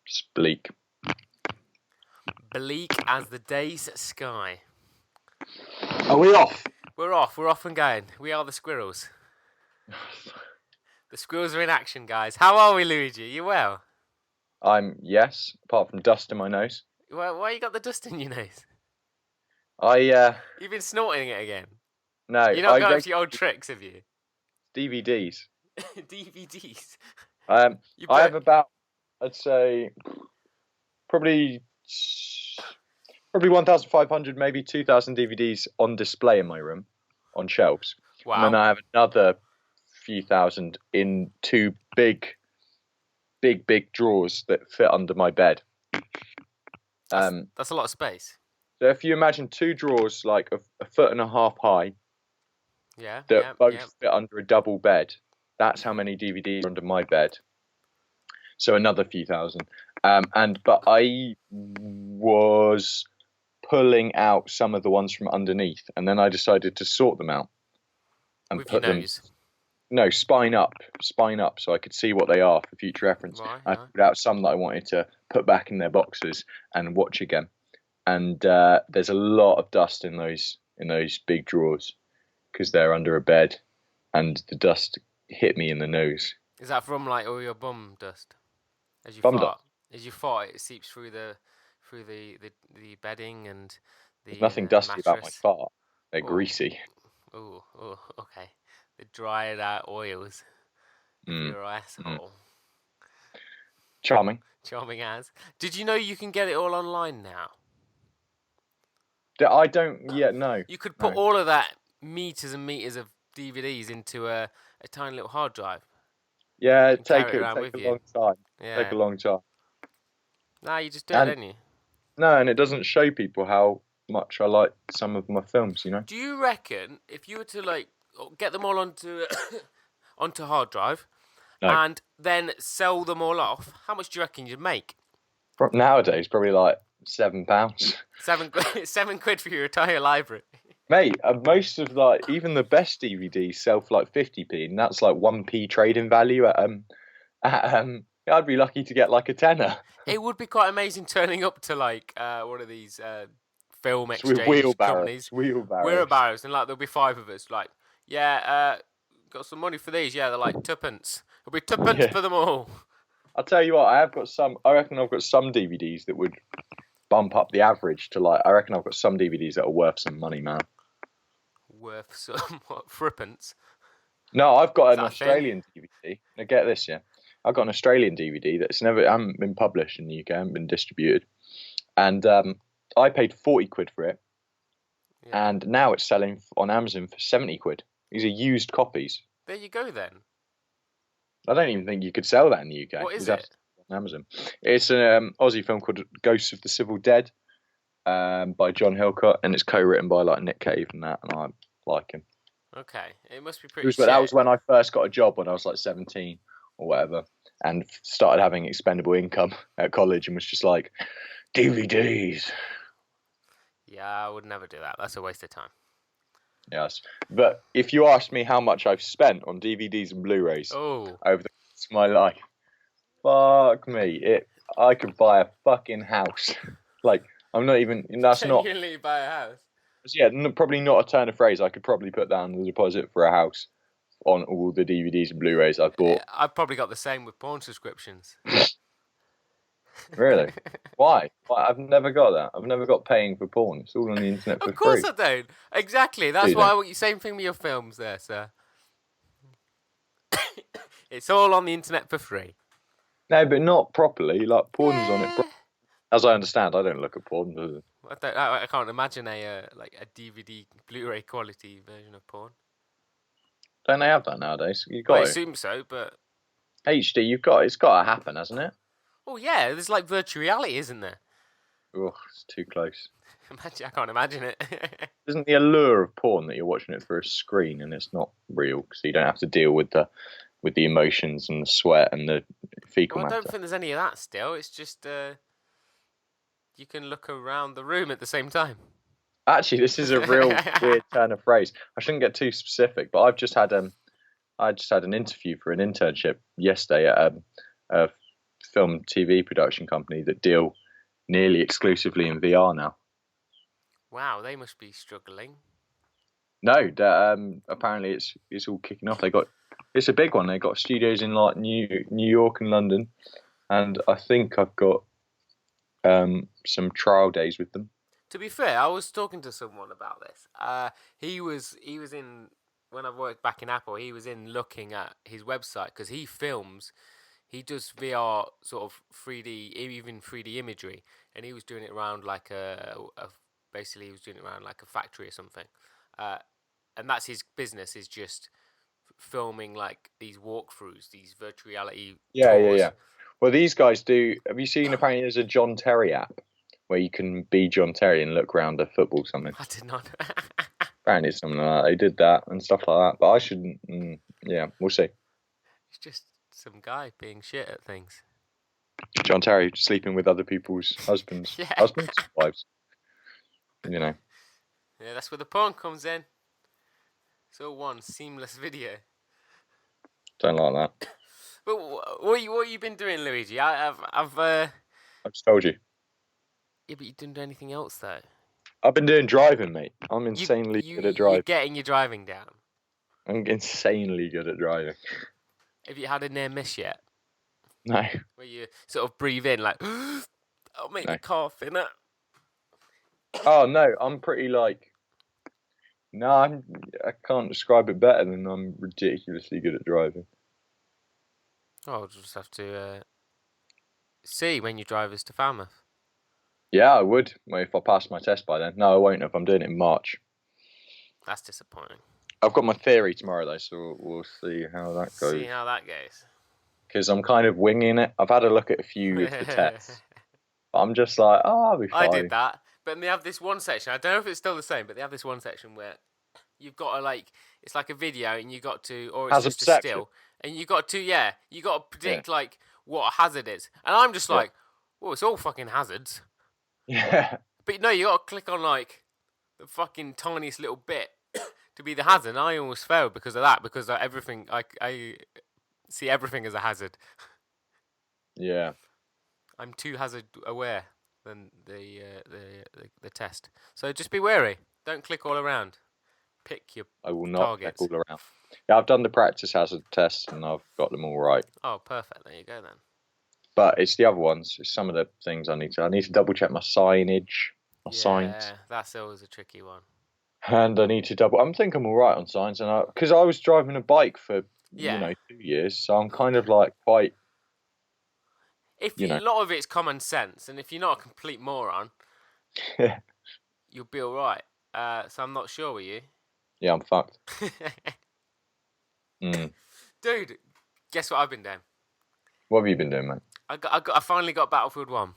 It's bleak. Bleak as the day's sky. Are we off? We're off and going. We are the Squirrels. The Squirrels are in action, guys. How are we, Luigi? You well? Yes, apart from dust in my nose. Why you got the dust in your nose? You've been snorting it again. No. You're not going to your old tricks, have you? DVDs. DVDs. I have about, I'd say, probably 1,500, maybe 2,000 DVDs on display in my room, on shelves. Wow. And then I have another few thousand in two big drawers that fit under my bed. That's a lot of space. So if you imagine two drawers like a foot and a half high, both fit under a double bed, that's how many DVDs are under my bed. So another few thousand. But I was pulling out some of the ones from underneath, and then I decided to sort them out and with put your them. Nose? No, spine up, so I could see what they are for future reference. Right. I put out some that I wanted to put back in their boxes and watch again. And there's a lot of dust in those big drawers because they're under a bed, and the dust hit me in the nose. Is that from like all your bum dust? As you fart, it seeps through the bedding and the. There's nothing dusty mattress. about my fart. They're greasy. Oh, okay. The dried out oils of your asshole. Charming as. Did you know you can get it all online now? I don't yet know. You could put all of that meters and meters of DVDs into a tiny little hard drive. Yeah, take a long time. Yeah. Take a long time. Nah, you just do it, don't you? No, and it doesn't show people how much I like some of my films, you know? Do you reckon if you were to like get them all onto hard drive and then sell them all off, how much do you reckon you'd make? Nowadays, probably like £7. £7 for your entire library. Mate, most of even the best DVDs sell for like 50p, and that's like 1p trading value at I'd be lucky to get like a tenner. It would be quite amazing turning up to like one of these film exchange companies. Wheelbarrows, and like there'll be 5 of us. Like, got some money for these. Yeah, they're like tuppence. It'll be tuppence for them all. I'll tell you what, I reckon I've got some DVDs that would bump up the average to I reckon I've got some DVDs that are worth some money, man. Worth some threepence? No, I've got an Australian DVD. Now get this, I've got an Australian DVD that's hasn't been published in the UK, hasn't been distributed, and I paid £40 for it, and now it's selling on Amazon for £70. These are used copies. There you go, then. I don't even think you could sell that in the UK. What is it? On Amazon. It's an Aussie film called Ghosts of the Civil Dead, by John Hillcott, and it's co-written by like Nick Cave and that, and I like him. Okay, it must be pretty. That was when I first got a job when I was like 17 or whatever, and started having expendable income at college, and was just like, DVDs. Yeah, I would never do that. That's a waste of time. Yes, but if you ask me how much I've spent on DVDs and Blu-rays over the course of my life, fuck me, I could buy a fucking house. Like, I'm not even. That's not. Genuinely buy a house. Yeah, probably not a turn of phrase. I could probably put down the deposit for a house on all the DVDs and Blu-rays I've bought. I've probably got the same with porn subscriptions. Really? Why? I've never got that. I've never got paying for porn. It's all on the internet for free. Of course I don't. Exactly. That's why I want you. Same thing with your films there, sir. It's all on the internet for free. No, but not properly. Like, porn's on it. As I understand, I don't look at porn. I can't imagine a DVD Blu-ray quality version of porn. Don't they have that nowadays? I assume so, but HD, it's got to happen, hasn't it? Oh yeah, there's like virtual reality, isn't there? Oh, it's too close. I can't imagine it. Isn't the allure of porn that you're watching it through a screen and it's not real, so you don't have to deal with the emotions and the sweat and the fecal matter? I don't think there's any of that still. It's just you can look around the room at the same time. Actually, this is a real weird turn of phrase. I shouldn't get too specific, but I just had an interview for an internship yesterday at a film TV production company that deal nearly exclusively in VR now. Wow, they must be struggling. No, apparently it's all kicking off. It's a big one. They got studios in like New York and London, and I think I've got some trial days with them. To be fair, I was talking to someone about this. He was in, when I worked back in Apple, he was in looking at his website because he does VR sort of 3D, even 3D imagery, and he was doing it around like basically he was doing it around like a factory or something. And that's his business, is just filming like these walkthroughs, these virtual reality tours. Yeah. Well, these guys do. Have you seen? Apparently, there's a John Terry app where you can be John Terry and look around a football or something. I did not. Apparently, it's something like that. They did that and stuff like that. But I shouldn't. Yeah, we'll see. It's just some guy being shit at things. John Terry sleeping with other people's husbands, wives. You know. Yeah, that's where the porn comes in. It's all one seamless video. Don't like that. But what have you been doing, Luigi? I've just told you. Yeah, but you didn't do anything else though. I've been doing driving, mate. I'm insanely good at driving. You're getting your driving down. I'm insanely good at driving. Have you had a near miss yet? No. Where you sort of breathe in like, I'll make the cough, innit? Oh no, I'm pretty like. No, I can't describe it better than I'm ridiculously good at driving. Oh, I'll just have to see when you drive us to Falmouth. Yeah, I would. Well, if I passed my test by then. No, I won't if I'm doing it in March. That's disappointing. I've got my theory tomorrow though, so we'll see how that goes. See how that goes. Because I'm kind of winging it. I've had a look at a few of the tests. I'm just like, I'll be fine. I did that. But they have this one section, I don't know if it's still the same, but they have this one section where you've got to like, it's like a video and you got to, or it's just a still. And you got to predict like what a hazard is. And I'm just like, well, it's all fucking hazards. Yeah. But no, you got to click on like the fucking tiniest little bit to be the hazard. And I almost failed because of that, because everything, I see everything as a hazard. Yeah. I'm too hazard aware than the test. So just be wary. Don't click all around. Pick your targets. I will not click all around. Yeah, I've done the practice hazard tests and I've got them all right. Oh, perfect. There you go then. But it's the other ones. It's some of the things I need to double check my signage, my signs. Yeah, that's always a tricky one. And I need to I'm all right on signs, and because I was driving a bike for 2 years, so I'm kind of like quite. A lot of it's common sense, and if you're not a complete moron, you'll be all right. So I'm not sure with you. Yeah, I'm fucked. Dude, guess what I've been doing? What have you been doing, mate? I finally got Battlefield 1.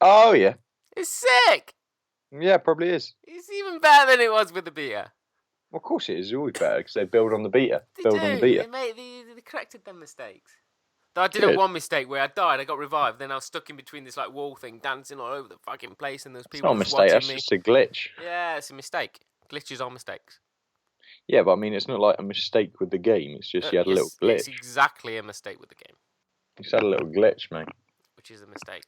Oh, yeah. It's sick! Yeah, it probably is. It's even better than it was with the beta. Well, of course it is. It's always better because they build on the beta. They corrected them mistakes. I did have one mistake where I died, I got revived, then I was stuck in between this like wall thing, dancing all over the fucking place, and there's people watching me. It's not a mistake, that's just a glitch. Yeah, it's a mistake. Glitches are mistakes. Yeah, but I mean, it's not like a mistake with the game. It's just you had a little glitch. It's exactly a mistake with the game. You just had a little glitch, mate. Which is a mistake.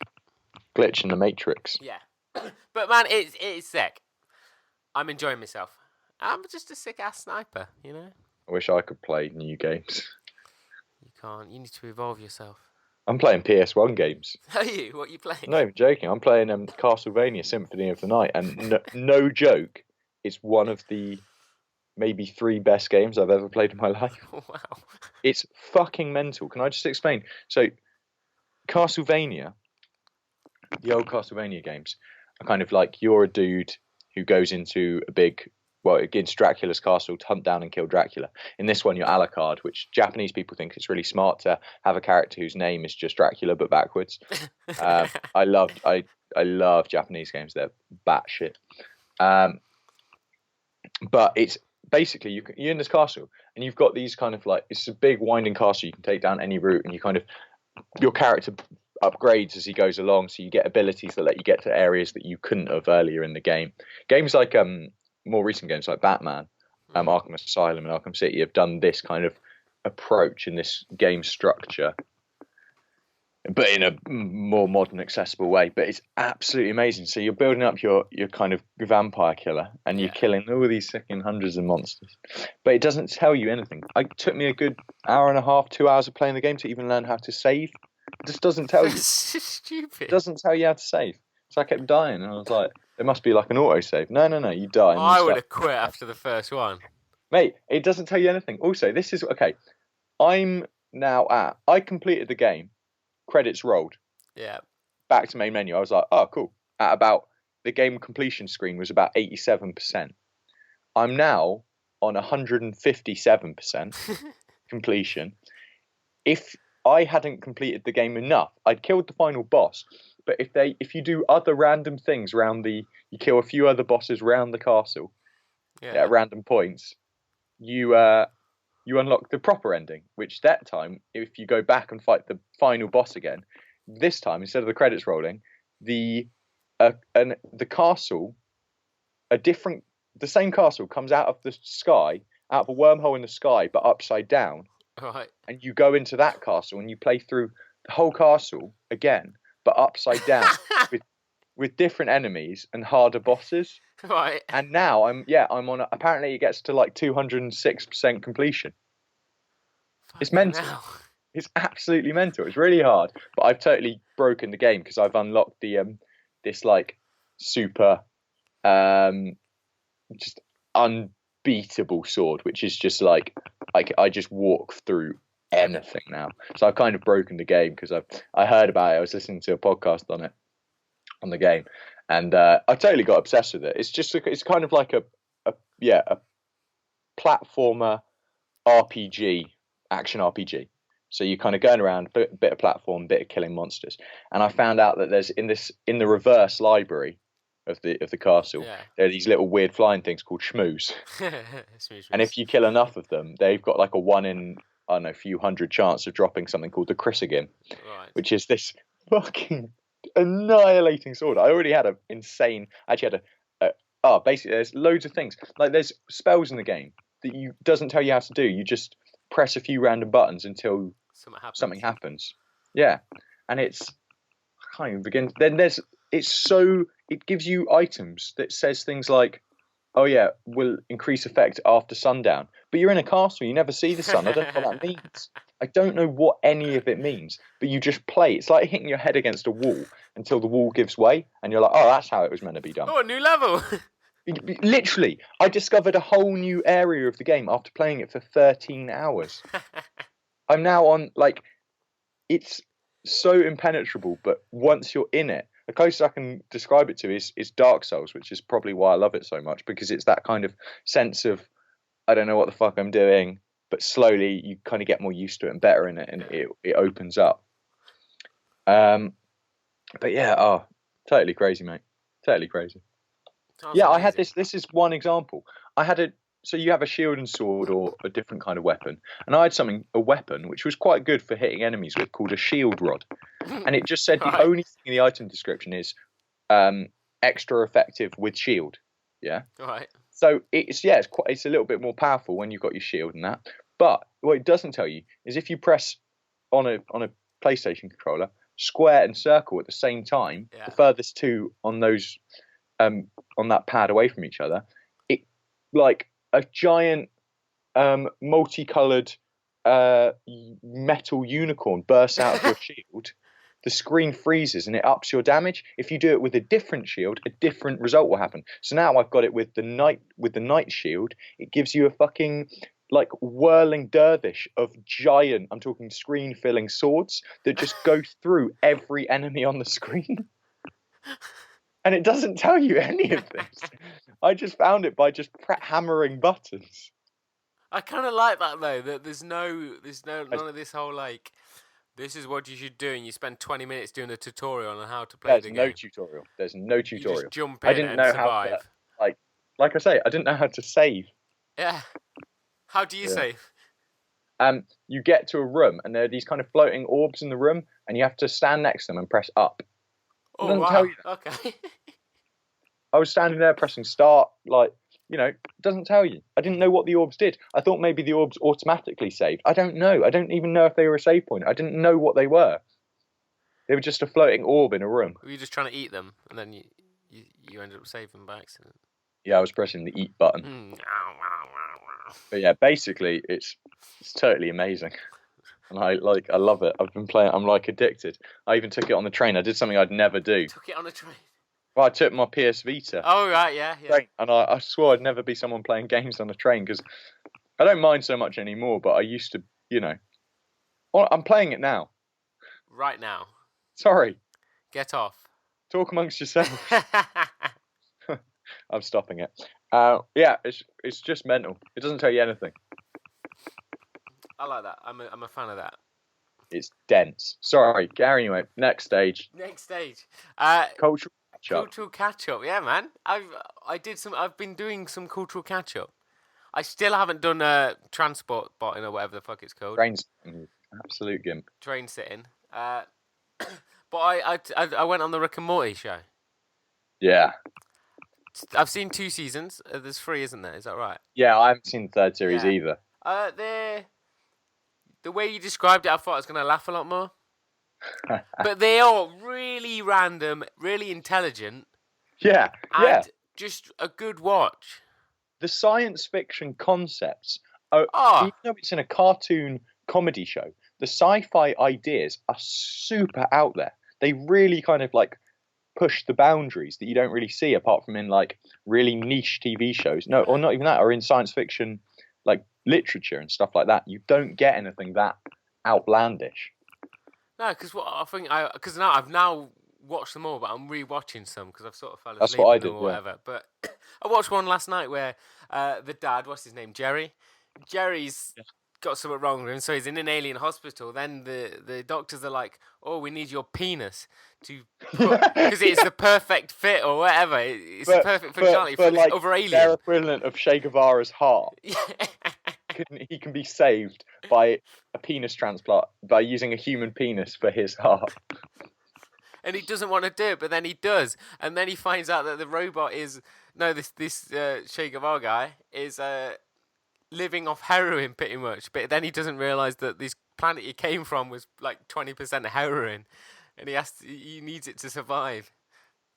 Glitch in the Matrix. Yeah. But man, it's sick. I'm enjoying myself. I'm just a sick-ass sniper, you know? I wish I could play new games. You can't. You need to evolve yourself. I'm playing PS1 games. Are you? What are you playing? No, I'm joking. I'm playing Castlevania Symphony of the Night, and no joke, it's one of the maybe 3 best games I've ever played in my life. Wow. It's fucking mental. Can I just explain? So, Castlevania, the old Castlevania games, are kind of like you're a dude who goes into into Dracula's castle to hunt down and kill Dracula. In this one, you're Alucard, which Japanese people think it's really smart to have a character whose name is just Dracula but backwards. I love Japanese games. They're batshit. But it's basically you're in this castle and you've got these kind of like, it's a big winding castle. You can take down any route, and your character upgrades as he goes along, so you get abilities that let you get to areas that you couldn't have earlier in the game. Games like more recent games like Batman, Arkham Asylum and Arkham City have done this kind of approach in this game structure. but in a more modern, accessible way. But it's absolutely amazing. So you're building up your kind of vampire killer, and you're killing all these fucking hundreds of monsters. But it doesn't tell you anything. It took me a good hour and a half, 2 hours of playing the game to even learn how to save. It just doesn't tell you. That's stupid. It doesn't tell you how to save. So I kept dying, and I was like, there must be like an autosave. No, you die. I would have quit after the first one. Mate, it doesn't tell you anything. Also, this is, okay, I completed the game. Credits rolled. Yeah. Back to main menu. I was like, oh, cool. The game completion screen was about 87%. I'm now on 157% completion. If I hadn't completed the game enough, I'd killed the final boss. But if you do other random things you kill a few other bosses around the castle at random points, you unlock the proper ending, which that time, if you go back and fight the final boss again, this time, instead of the credits rolling, the castle, the same castle comes out of the sky, out of a wormhole in the sky, but upside down. Right. And you go into that castle and you play through the whole castle again, but upside down with different enemies and harder bosses. Right. And now I'm on. Apparently, it gets to like 206% completion. It's mental. Now. It's absolutely mental. It's really hard, but I've totally broken the game because I've unlocked the this like super just unbeatable sword, which is just like I just walk through anything now. So I've kind of broken the game because I heard about it. I was listening to a podcast on it, on the game, and I totally got obsessed with it. It's kind of like a platformer RPG, action RPG. So you're kind of going around, a bit of platform, bit of killing monsters. And I found out that there's in the reverse library of the castle, there are these little weird flying things called shmoos. And if you kill enough of them, they've got like a 1 in, I don't know, a few hundred chance of dropping something called the Chrysogim, which is this fucking annihilating sword. I already had basically there's loads of things. Like there's spells in the game that doesn't tell you how to do. You just press a few random buttons until something happens. Yeah. And I can't even begin. Then it gives you items that says things like, oh yeah, will increase effect after sundown. But you're in a castle, you never see the sun. I don't know what that means. I don't know what any of it means, but you just play. It's like hitting your head against a wall until the wall gives way, and you're like, oh, that's how it was meant to be done. Oh, a new level. Literally, I discovered a whole new area of the game after playing it for 13 hours. I'm now on, like, it's so impenetrable, but once you're in it, the closest I can describe it to is Dark Souls, which is probably why I love it so much, because it's that kind of sense of, I don't know what the fuck I'm doing, but slowly you kind of get more used to it and better in it, and it opens up. But yeah, totally crazy, mate. Totally crazy. Yeah, amazing. I had this. This is one example. So you have a shield and sword or a different kind of weapon, and I had a weapon which was quite good for hitting enemies with, called a shield rod, and it just said the only thing in the item description is extra effective with shield. Yeah. Right. So it's a little bit more powerful when you've got your shield and that. But what it doesn't tell you is if you press on a PlayStation controller square and circle at the same time, the furthest two on those on that pad away from each other, it like a giant multicolored metal unicorn bursts out of your shield. The screen freezes and it ups your damage. If you do it with a different shield, a different result will happen. So now I've got it with the night shield. It gives you a fucking like whirling dervish of giant, I'm talking screen filling swords that just go through every enemy on the screen. And it doesn't tell you any of this. I just found it by just hammering buttons. I kind of like that though. That there's none of this whole like, this is what you should do, and you spend 20 minutes doing a tutorial on how to play the game. There's no tutorial. You just jump in and survive. Like I say, I didn't know how to save. Yeah. How do you save? You get to a room, and there are these kind of floating orbs in the room, and you have to stand next to them and press up. Oh, wow. Tell you that. Okay. I was standing there pressing start, it doesn't tell you. I didn't know what the orbs did. I thought maybe the orbs automatically saved. I don't know. I don't even know if they were a save point. I didn't know what they were. They were just a floating orb in a room. Were you just trying to eat them, and then you ended up saving them by accident? Yeah, I was pressing the eat button. But yeah, basically, it's totally amazing. And I love it. I've been playing. I'm like addicted. I even took it on the train. I did something I'd never do. Took it on a train. Well, I took my PS Vita. Oh right, yeah. And I swore I'd never be someone playing games on a train because I don't mind so much anymore. But I used to, Well, I'm playing it now. Right now. Sorry. Get off. Talk amongst yourselves. I'm stopping it. Yeah, it's just mental. It doesn't tell you anything. I like that. I'm a fan of that. It's dense. Sorry, Gary. Anyway, next stage. Cultural catch up. Cultural catch up. Yeah, man. I've been doing some cultural catch up. I still haven't done transport botting or whatever the fuck it's called. Train sitting. Absolute gimp. Train sitting. But I went on the Rick and Morty show. Yeah. I've seen 2 seasons. There's 3, isn't there? Is that right? Yeah, I haven't seen the 3rd series either. The way you described it, I thought I was going to laugh a lot more. But they are really random, really intelligent. Yeah, and just a good watch. The science fiction concepts, even though it's in a cartoon comedy show, the sci-fi ideas are super out there. They really kind of push the boundaries that you don't really see apart from in really niche TV shows. No, or not even that, or in science fiction literature and stuff like that. You don't get anything that outlandish. No, because because now I've now watched them all, but I'm rewatching some because I've sort of fell asleep. That's what I did, or whatever. But I watched one last night where the dad, what's his name, Jerry's got something wrong with him, so he's in an alien hospital. Then the doctors are like, "Oh, we need your penis to because it's the perfect fit or whatever. It's the perfect functionality for this other alien." Their equivalent of Che Guevara's heart. He can be saved by a penis transplant by using a human penis for his heart. And he doesn't want to do it, but then he does, and then he finds out that the robot is this Che Guevara guy is living off heroin pretty much, but then he doesn't realise that this planet he came from was 20% heroin, and he needs it to survive.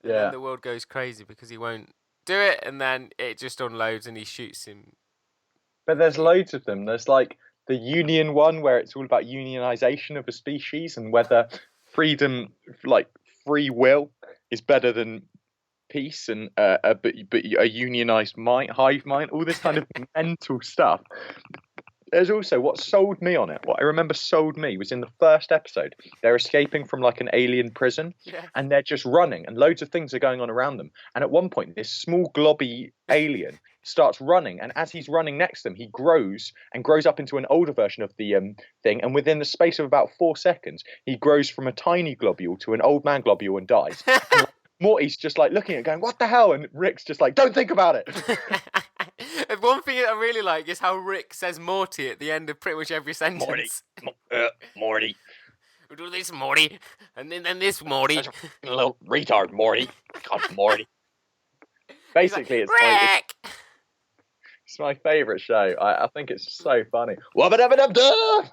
And then the world goes crazy because he won't do it, and then it just unloads and he shoots him. But there's loads of them. There's the union one where it's all about unionization of a species and whether freedom, free will, is better than peace and but a unionized hive mind, all this kind of mental stuff. There's also what sold me on it. What I remember sold me was in the first episode. They're escaping from an alien prison, and they're just running, and loads of things are going on around them. And at one point, this small globby alien starts running, and as he's running next to them, he grows up into an older version of the thing. And within the space of about 4 seconds, he grows from a tiny globule to an old man globule and dies. And, Morty's just looking at it, going, "What the hell?" And Rick's just "Don't think about it." One thing I really like is how Rick says Morty at the end of pretty much every sentence. Morty. We'll do this, Morty. And then this, Morty. A little retard, Morty. God, Morty. Basically, it's Rick! It's my favourite show. I think it's so funny. Wubba-dubba-dub-dub!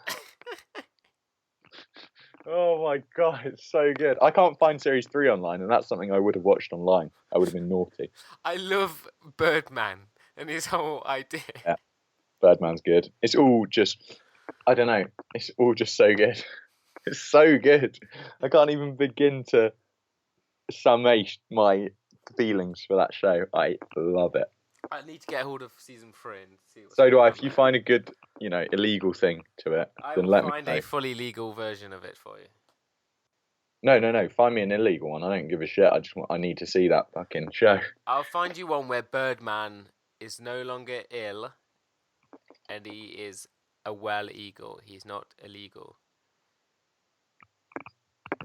Oh my god, it's so good. I can't find Series 3 online, and that's something I would have watched online. I would have been naughty. I love Birdman and his whole idea. Yeah, Birdman's good. It's all just, I don't know, it's all just so good. It's so good. I can't even begin to summate my feelings for that show. I love it. I need to get hold of season 3 and see what's so do I. If you find a good, illegal thing to it, then let me know. I will find a fully legal version of it for you. No. Find me an illegal one. I don't give a shit. I need to see that fucking show. I'll find you one where Birdman is no longer ill, and he is a well-eagle. He's not illegal.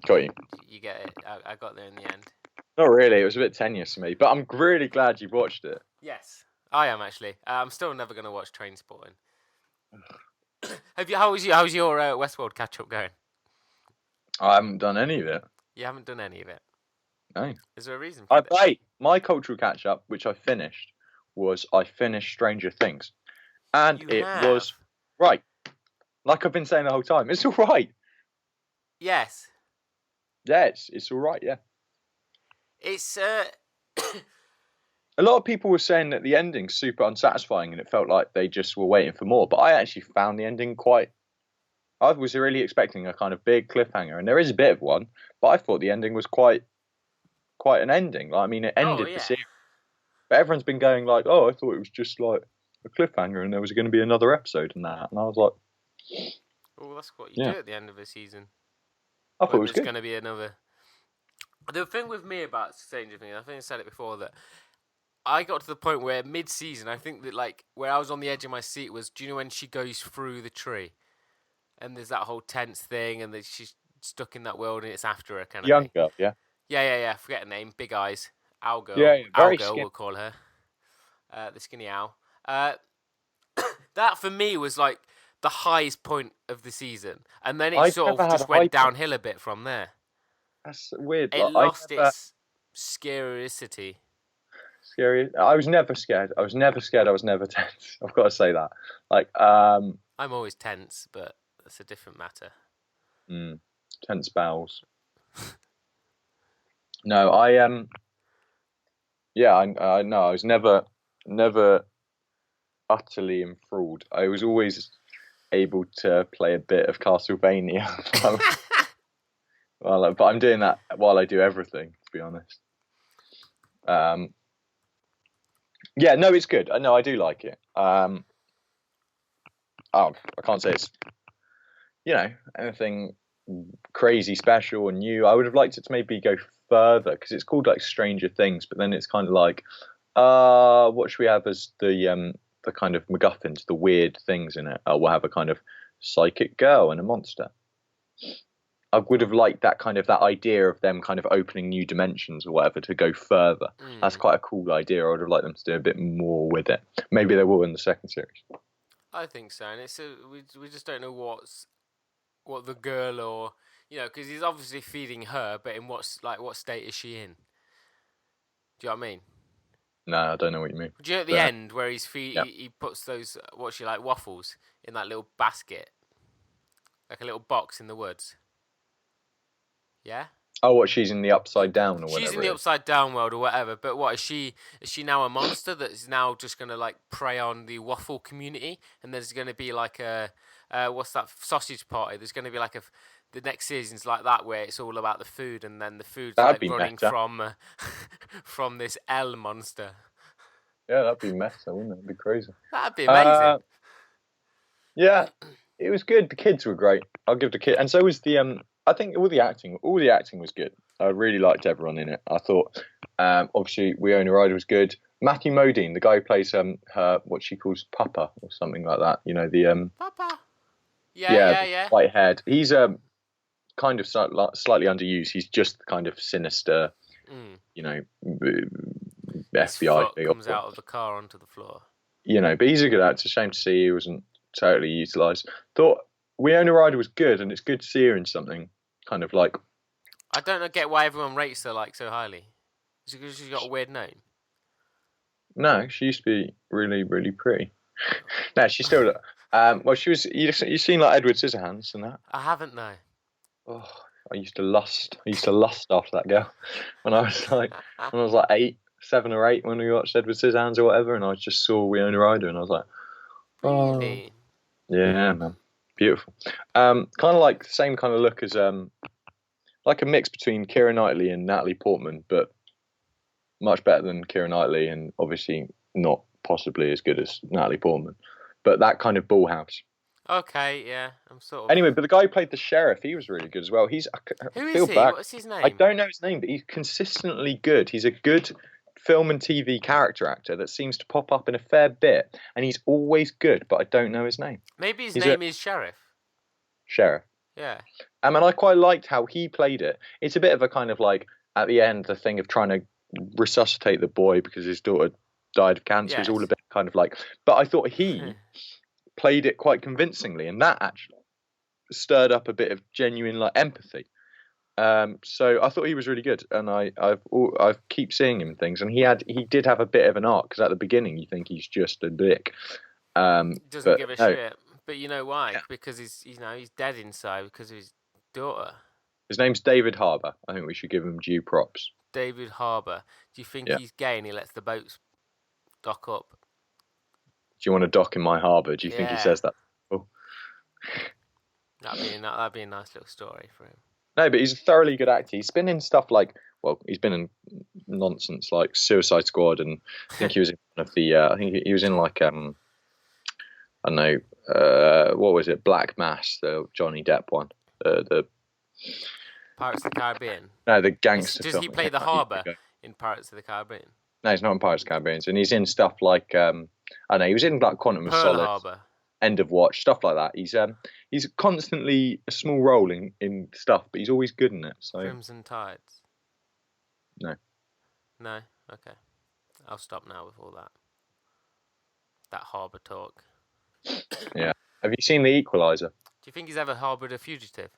Got you. You get it. I got there in the end. Not really. It was a bit tenuous for me, but I'm really glad you watched it. Yes, I am actually. I'm still never going to watch Trainspotting. How's your Westworld catch-up going? I haven't done any of it. You haven't done any of it? No. Is there a reason for this? Wait, my cultural catch-up, which I finished, was I finished Stranger Things. And was right. Like I've been saying the whole time. It's all right. Yes. Yeah, it's all right. Yeah, it's a lot of people were saying that the ending's super unsatisfying, and it felt like they just were waiting for more. But I actually found the ending quite. I was really expecting a kind of big cliffhanger, and there is a bit of one, but I thought the ending was quite an ending. Like, I mean, it ended the series, but everyone's been going like, "Oh, I thought it was just like a cliffhanger, and there was going to be another episode and that." And I was like, "Well, that's what you do at the end of a season." I thought it was good. There's going to be another. The thing with me about Stranger Things, I think I said it before, that I got to the point where mid-season, I think that like where I was on the edge of my seat was, do you know when she goes through the tree, and there's that whole tense thing, and she's stuck in that world, and it's after her kind of thing. Young girl, yeah. Yeah. Forget her name. Big eyes. Owl girl. Yeah, Owl girl, we'll call her. The skinny owl. That for me was like the highest point of the season, and then it sort of just went downhill a bit from there. That's weird. It lost its scaricity. Scary. I was never scared. I was never tense. I've got to say that. Like, I'm always tense, but that's a different matter. Tense bowels. No, I was never utterly enthralled. I was always able to play a bit of Castlevania. But I'm doing that while I do everything, to be honest. Yeah, no, it's good. No, I do like it. I can't say it's, anything crazy special and new. I would have liked it to maybe go further, because it's called like Stranger Things, but then it's kind of like, what should we have as the kind of MacGuffins, the weird things in it? We'll have a kind of psychic girl and a monster. I would have liked that idea of them kind of opening new dimensions or whatever to go further. That's quite a cool idea. I would have liked them to do a bit more with it. Maybe they will in the second series. I think so, and it's we just don't know what the girl, or because he's obviously feeding her, but in what state is she in? Do you know what I mean? No, I don't know what you mean. Do you know at the end where he puts those waffles in that little basket, like a little box in the woods? Yeah. Oh, what, she's in the upside down or whatever? She's in the upside down world or whatever. But what is she? Is she now a monster that is now just going to like prey on the waffle community? And there's going to be like a what's that, sausage party? There's going to be like the next season's like that, where it's all about the food, and then the food's like running from this L monster. Yeah, that'd be meta, wouldn't it? It'd be crazy. That'd be amazing. Yeah, it was good. The kids were great. I'll give the kid, and so was the I think all the acting was good. I really liked everyone in it. I thought, obviously, Winona Ryder was good. Matthew Modine, the guy who plays her, what she calls Papa or something like that. The Papa. Yeah. White haired. He's kind of slightly underused. He's just kind of sinister, FBI. His foot comes out of the car onto the floor. But he's a good actor. Shame to see he wasn't totally utilised. Thought Winona Ryder was good, and it's good to see her in something kind of like. I don't get why everyone rates her like so highly. Is it because she's got a weird name? No, she used to be really, really pretty. No, she still. Well, she was. You've seen like Edward Scissorhands and that. I haven't, no. Oh, I used to lust after that girl when I was like 7 or 8 when we watched Edward Scissorhands or whatever, and I just saw Winona Ryder and I was like, oh, really? Yeah, man, beautiful. Kind of like the same kind of look as like a mix between Keira Knightley and Natalie Portman, but much better than Keira Knightley, and obviously not possibly as good as Natalie Portman, but that kind of ball house. Okay, yeah, I'm sort of. Anyway, but the guy who played the sheriff, he was really good as well. Who is he? What's his name? I don't know his name, but he's consistently good. He's a good film and TV character actor that seems to pop up in a fair bit, and he's always good, but I don't know his name. Maybe his name is Sheriff. Sheriff. Yeah. And I quite liked how he played it. It's a bit of a kind of like, at the end, the thing of trying to resuscitate the boy because his daughter died of cancer. Yes. It's all a bit kind of like, but I thought he played it quite convincingly, and that actually stirred up a bit of genuine like empathy. So I thought he was really good, and I keep seeing him in things, and he did have a bit of an arc, because at the beginning you think he's just a dick. Doesn't give a shit. But you know why? Yeah. Because he's dead inside because of his daughter. His name's David Harbour. I think we should give him due props. David Harbour. Do you think he's gay and he lets the boats dock up? Do you want to dock in my harbour? Do you think he says that? Oh. That'd be a nice little story for him. No, but he's a thoroughly good actor. He's been in stuff like, he's been in nonsense like Suicide Squad, and I think he was in one of the. I think he was in like I don't know, what was it? Black Mass, the Johnny Depp one, the Pirates of the Caribbean. No, the gangster. Does he play the harbour in Pirates of the Caribbean? No, he's not in Pirates of the Caribbean, and he's in stuff like I don't know. He was in like Quantum of Solace. Harbour. End of Watch, stuff like that. He's constantly a small role in stuff, but he's always good in it. So Crimson Tides. No. Okay. I'll stop now with all that. That harbour talk. Yeah. Have you seen The Equalizer? Do you think he's ever harboured a fugitive?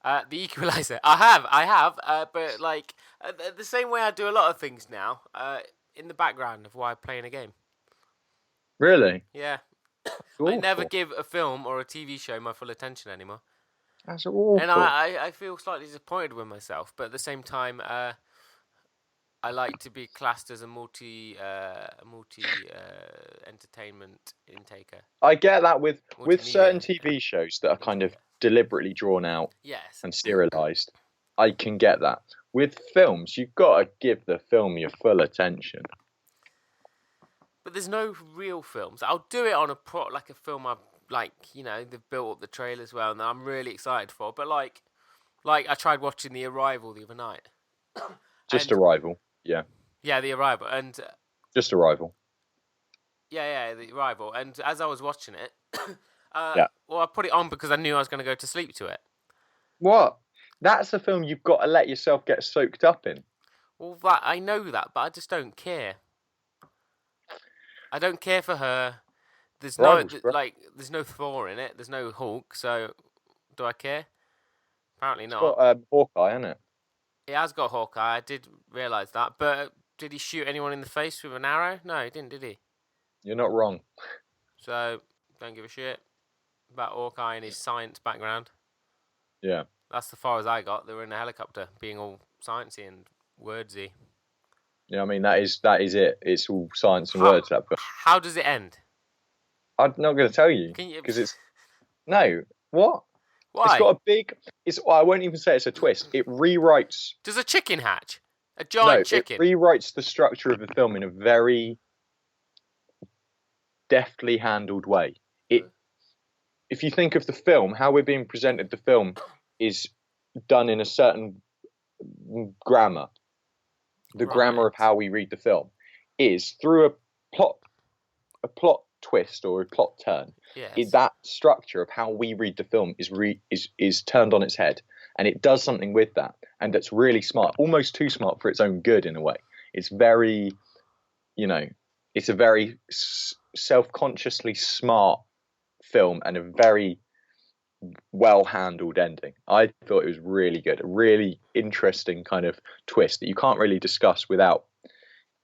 The Equalizer. I have. But like the same way I do a lot of things now. In the background of why I'm playing a game. Really? Yeah. I never give a film or a TV show my full attention anymore. That's awful. And I feel slightly disappointed with myself, but at the same time, I like to be classed as a multi entertainment intaker. I get that with certain TV shows that are kind of deliberately drawn out and serialized. I can get that. With films, you've got to give the film your full attention. But there's no real films. I'll do it on a film I've they've built up the trailers well and I'm really excited for. But like I tried watching The Arrival the other night. Arrival, yeah. Yeah, The Arrival and. Just Arrival. Yeah, The Arrival. And as I was watching it, I put it on because I knew I was going to go to sleep to it. What? That's a film you've got to let yourself get soaked up in. Well, I know that, but I just don't care. I don't care for her. There's there's no Thor in it. There's no Hulk. So, do I care? Apparently not. It's got Hawkeye, hasn't it? It has got Hawkeye. I did realise that. But did he shoot anyone in the face with an arrow? No, he didn't, did he? You're not wrong. So, don't give a shit about Hawkeye and his science background. Yeah. That's the far as I got. They were in a helicopter, being all sciencey and wordsy. Yeah, I mean that is it. It's all science and words. That book. How does it end? I'm not going to tell you because it's no. What? Why? It's got a big. I won't even say it's a twist. It rewrites. Does a chicken hatch? A giant chicken. It rewrites the structure of the film in a very deftly handled way. If you think of the film, how we're being presented, the film is done in a certain grammar. The grammar of how we read the film is through a plot twist or a plot turn. Yes. That structure of how we read the film is turned on its head, and it does something with that, and that's really smart, almost too smart for its own good in a way. It's very, it's a very self-consciously smart film and a very well-handled ending. I thought it was really good, a really interesting kind of twist that you can't really discuss without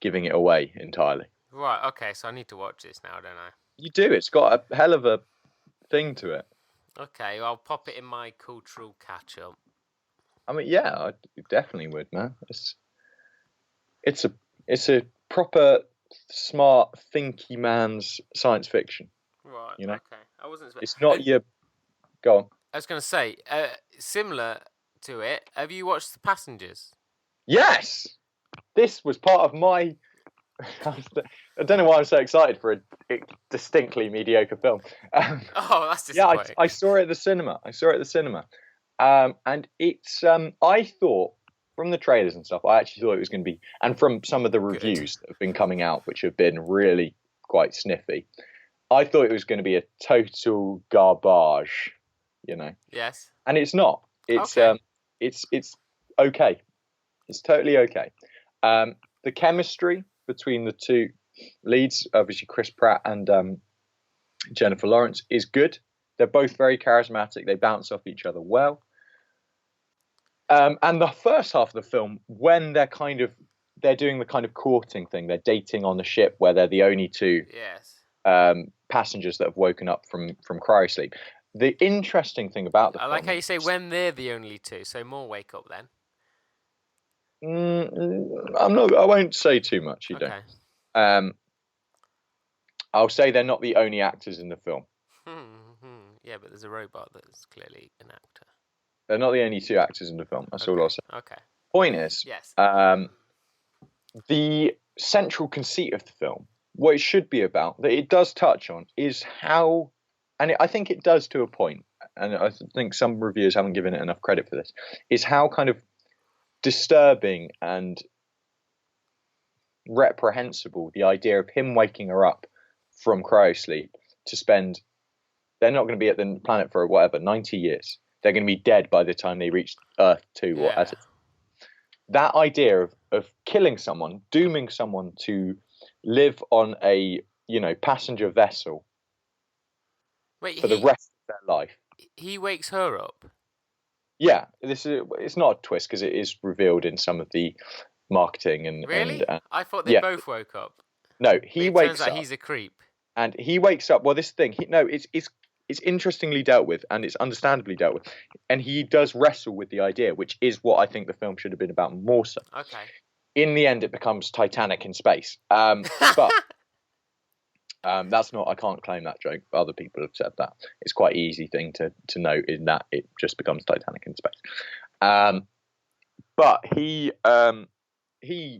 giving it away entirely. Right, okay, so I need to watch this now, don't I? You do. It's got a hell of a thing to it. Okay, well, I'll pop it in my cultural catch-up. I mean, yeah, I definitely would, man. It's a proper smart, thinky man's science fiction. Right, okay. I wasn't expecting... It's not your... Go on. I was going to say, similar to it, have you watched The Passengers? Yes! This was part of my... I don't know why I'm so excited for a distinctly mediocre film. That's disappointing. Yeah, I saw it at the cinema. And it's... I thought, from the trailers and stuff, I actually thought it was going to be... And from some of the reviews that have been coming out, which have been really quite sniffy, I thought it was going to be a total garbage, Yes. And it's not. It's okay. It's okay. It's totally okay. The chemistry between the two leads, obviously Chris Pratt and Jennifer Lawrence, is good. They're both very charismatic. They bounce off each other well. And the first half of the film, when they're doing the kind of courting thing, they're dating on the ship where they're the only two passengers that have woken up from cryosleep. the interesting thing about the film... I like how you say when they're the only two, so more wake up then. I won't say too much, you don't. I'll say they're not the only actors in the film. Yeah, but there's a robot that's clearly an actor. They're not the only two actors in the film. That's all I'll say. Okay. Point is, yes. The central conceit of the film, what it should be about, that it does touch on, is how, and I think it does to a point, and I think some reviewers haven't given it enough credit for this, is how kind of disturbing and reprehensible the idea of him waking her up from cryosleep to spend, they're not going to be at the planet for 90 years. They're going to be dead by the time they reach Earth 2 or as it. That idea of killing someone, dooming someone to live on a passenger vessel for the rest of their life. He wakes her up. Yeah, it's not a twist because it is revealed in some of the marketing and. Really? I thought they both woke up. No, he wakes up. Turns out he's a creep. And he wakes up. Well, this thing. It's interestingly dealt with, and it's understandably dealt with. And he does wrestle with the idea, which is what I think the film should have been about more so. Okay. In the end, it becomes Titanic in space. But that's not. I can't claim that joke. Other people have said that. It's quite an easy thing to note in that it just becomes Titanic in space. But he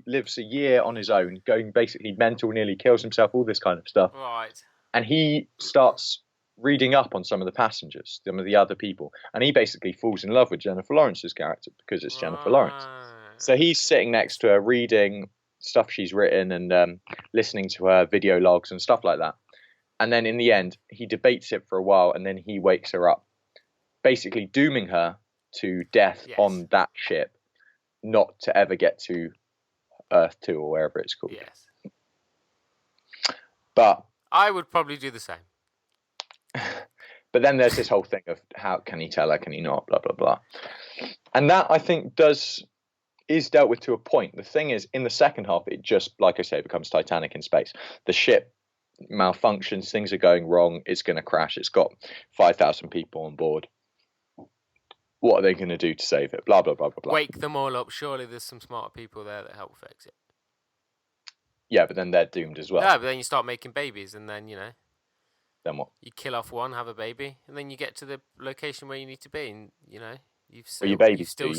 lives a year on his own, going basically mental, nearly kills himself, all this kind of stuff. Right. And he starts reading up on some of the passengers, some of the other people, and he basically falls in love with Jennifer Lawrence's character because it's Jennifer Lawrence. So he's sitting next to her reading stuff she's written and listening to her video logs and stuff like that. And then in the end, he debates it for a while, and then he wakes her up, basically dooming her to death on that ship, not to ever get to Earth 2 or wherever it's called. Yes. But I would probably do the same. But then there's this whole thing of how can he tell her, can he not, blah, blah, blah. And that, I think, is dealt with to a point. The thing is, in the second half, it just, like I say, becomes Titanic in space. The ship malfunctions, things are going wrong, it's going to crash, it's got 5,000 people on board. What are they going to do to save it? Blah, blah, blah, blah, blah. Wake them all up. Surely there's some smarter people there that help fix it. Yeah, but then they're doomed as well. Yeah, but then you start making babies, and then, Then what? You kill off one, have a baby, and then you get to the location where you need to be, and, you've still... Well, your baby's still,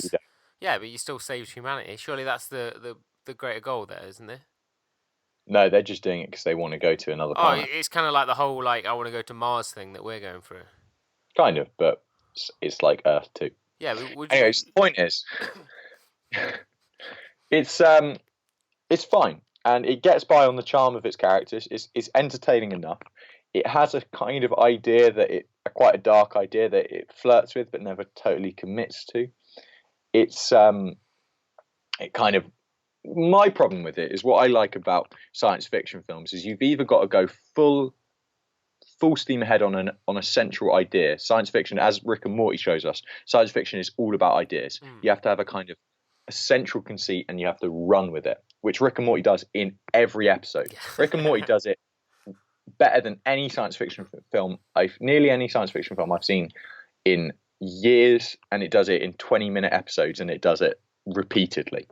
yeah, but you still saved humanity. Surely that's the greater goal there, isn't it? No, they're just doing it because they want to go to another planet. Oh, it's kind of like the whole, I want to go to Mars thing that we're going through. Kind of, but it's like Earth 2. Yeah, but anyways, the point is, it's fine, and it gets by on the charm of its characters. It's entertaining enough. It has a kind of idea quite a dark idea that it flirts with, but never totally commits to. It's it kind of, my problem with it is what I like about science fiction films is you've either got to go full steam ahead on a central idea. Science fiction, as Rick and Morty shows us, science fiction is all about ideas. You have to have a central conceit, and you have to run with it, which Rick and Morty does in every episode. Rick and Morty does it better than any science fiction film. Nearly any science fiction film I've seen in years, and it does it in 20-minute episodes, and it does it repeatedly.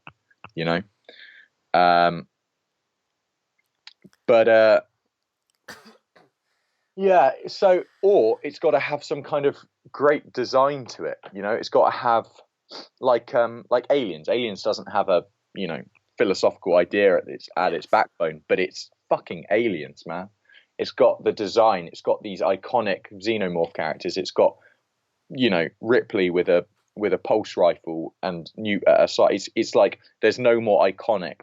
Yeah, so, or it's got to have some kind of great design to it. It's got to have like Aliens. Aliens doesn't have a philosophical idea at its backbone, but it's fucking Aliens, man. It's got the design. It's got these iconic xenomorph characters. It's got Ripley with a pulse rifle and Newt at her side. It's like there's no more iconic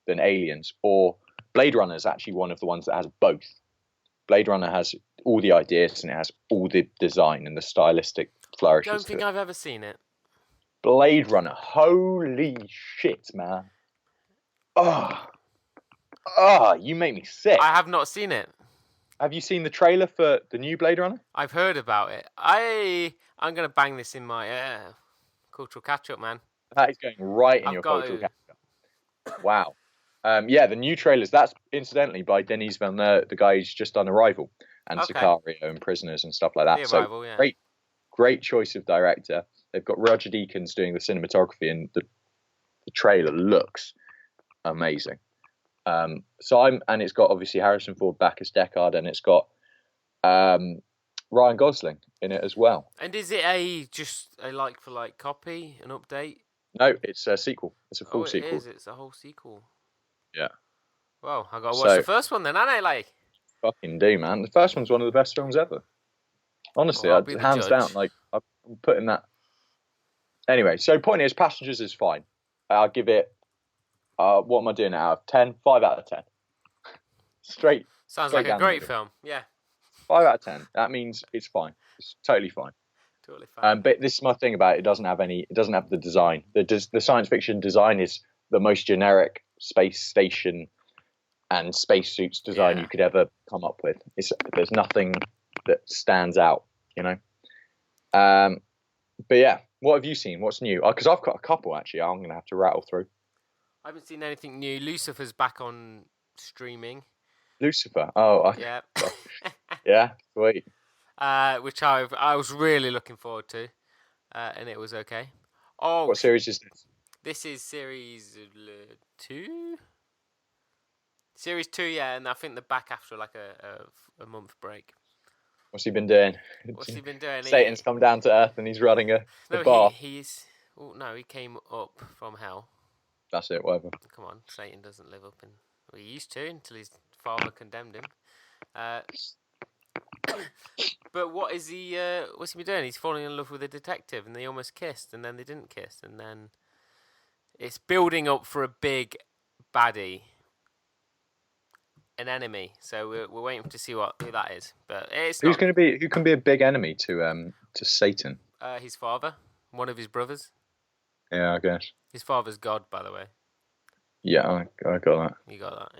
than Aliens. Or Blade Runner is actually one of the ones that has both. Blade Runner has all the ideas, and it has all the design and the stylistic flourishes. I don't think I've ever seen it. Blade Runner, holy shit, man! You make me sick. I have not seen it. Have you seen the trailer for the new Blade Runner? I've heard about it. I'm gonna bang this in my cultural catch-up, man. That is going right in your cultural catch-up. Wow. The new trailers, that's incidentally by Denis Villeneuve, the guy who's just done Arrival. and Sicario and Prisoners and stuff like that. The Arrival, so great choice of director. They've got Roger Deakins doing the cinematography, and the trailer looks amazing. And it's got obviously Harrison Ford back as Deckard, and it's got Ryan Gosling in it as well. And is it just a like for like copy, an update? No, it's a sequel. It's a full sequel. It is. It's a whole sequel. Yeah. Well, I gotta watch the first one then, ain't I? Fucking do, man. The first one's one of the best films ever. Honestly, hands down. Like, I'm putting that. Anyway, so point is, Passengers is fine. I'll give it. What am I doing out of 10? 5 out of 10. Straight. Sounds like a great film. Yeah. 5 out of 10. That means it's fine. It's totally fine. Totally fine. But this is my thing about it. It doesn't have the design. The science fiction design is the most generic space station and spacesuits design you could ever come up with. There's nothing that stands out, you know. But yeah, what have you seen? What's new? Because I've got a couple actually. I'm gonna have to rattle through. I haven't seen anything new. Lucifer's back on streaming. Lucifer. Oh, yeah. Yeah, sweet. Which I was really looking forward to, and it was okay. Oh, what series is this? This is series 2. Series 2, yeah, and I think they're back after like a month break. What's he been doing? Satan's come down to Earth and he's running a bar. He came up from hell. That's it, whatever. Come on, Satan doesn't live up in... Well, he used to until his father condemned him. But what's he been doing? He's falling in love with a detective and they almost kissed and then they didn't kiss and then it's building up for a big baddie. An enemy, so we're waiting to see who that is. But who can be a big enemy to Satan? His father, one of his brothers. Yeah, I guess. His father's God, by the way. Yeah, I got that. You got that,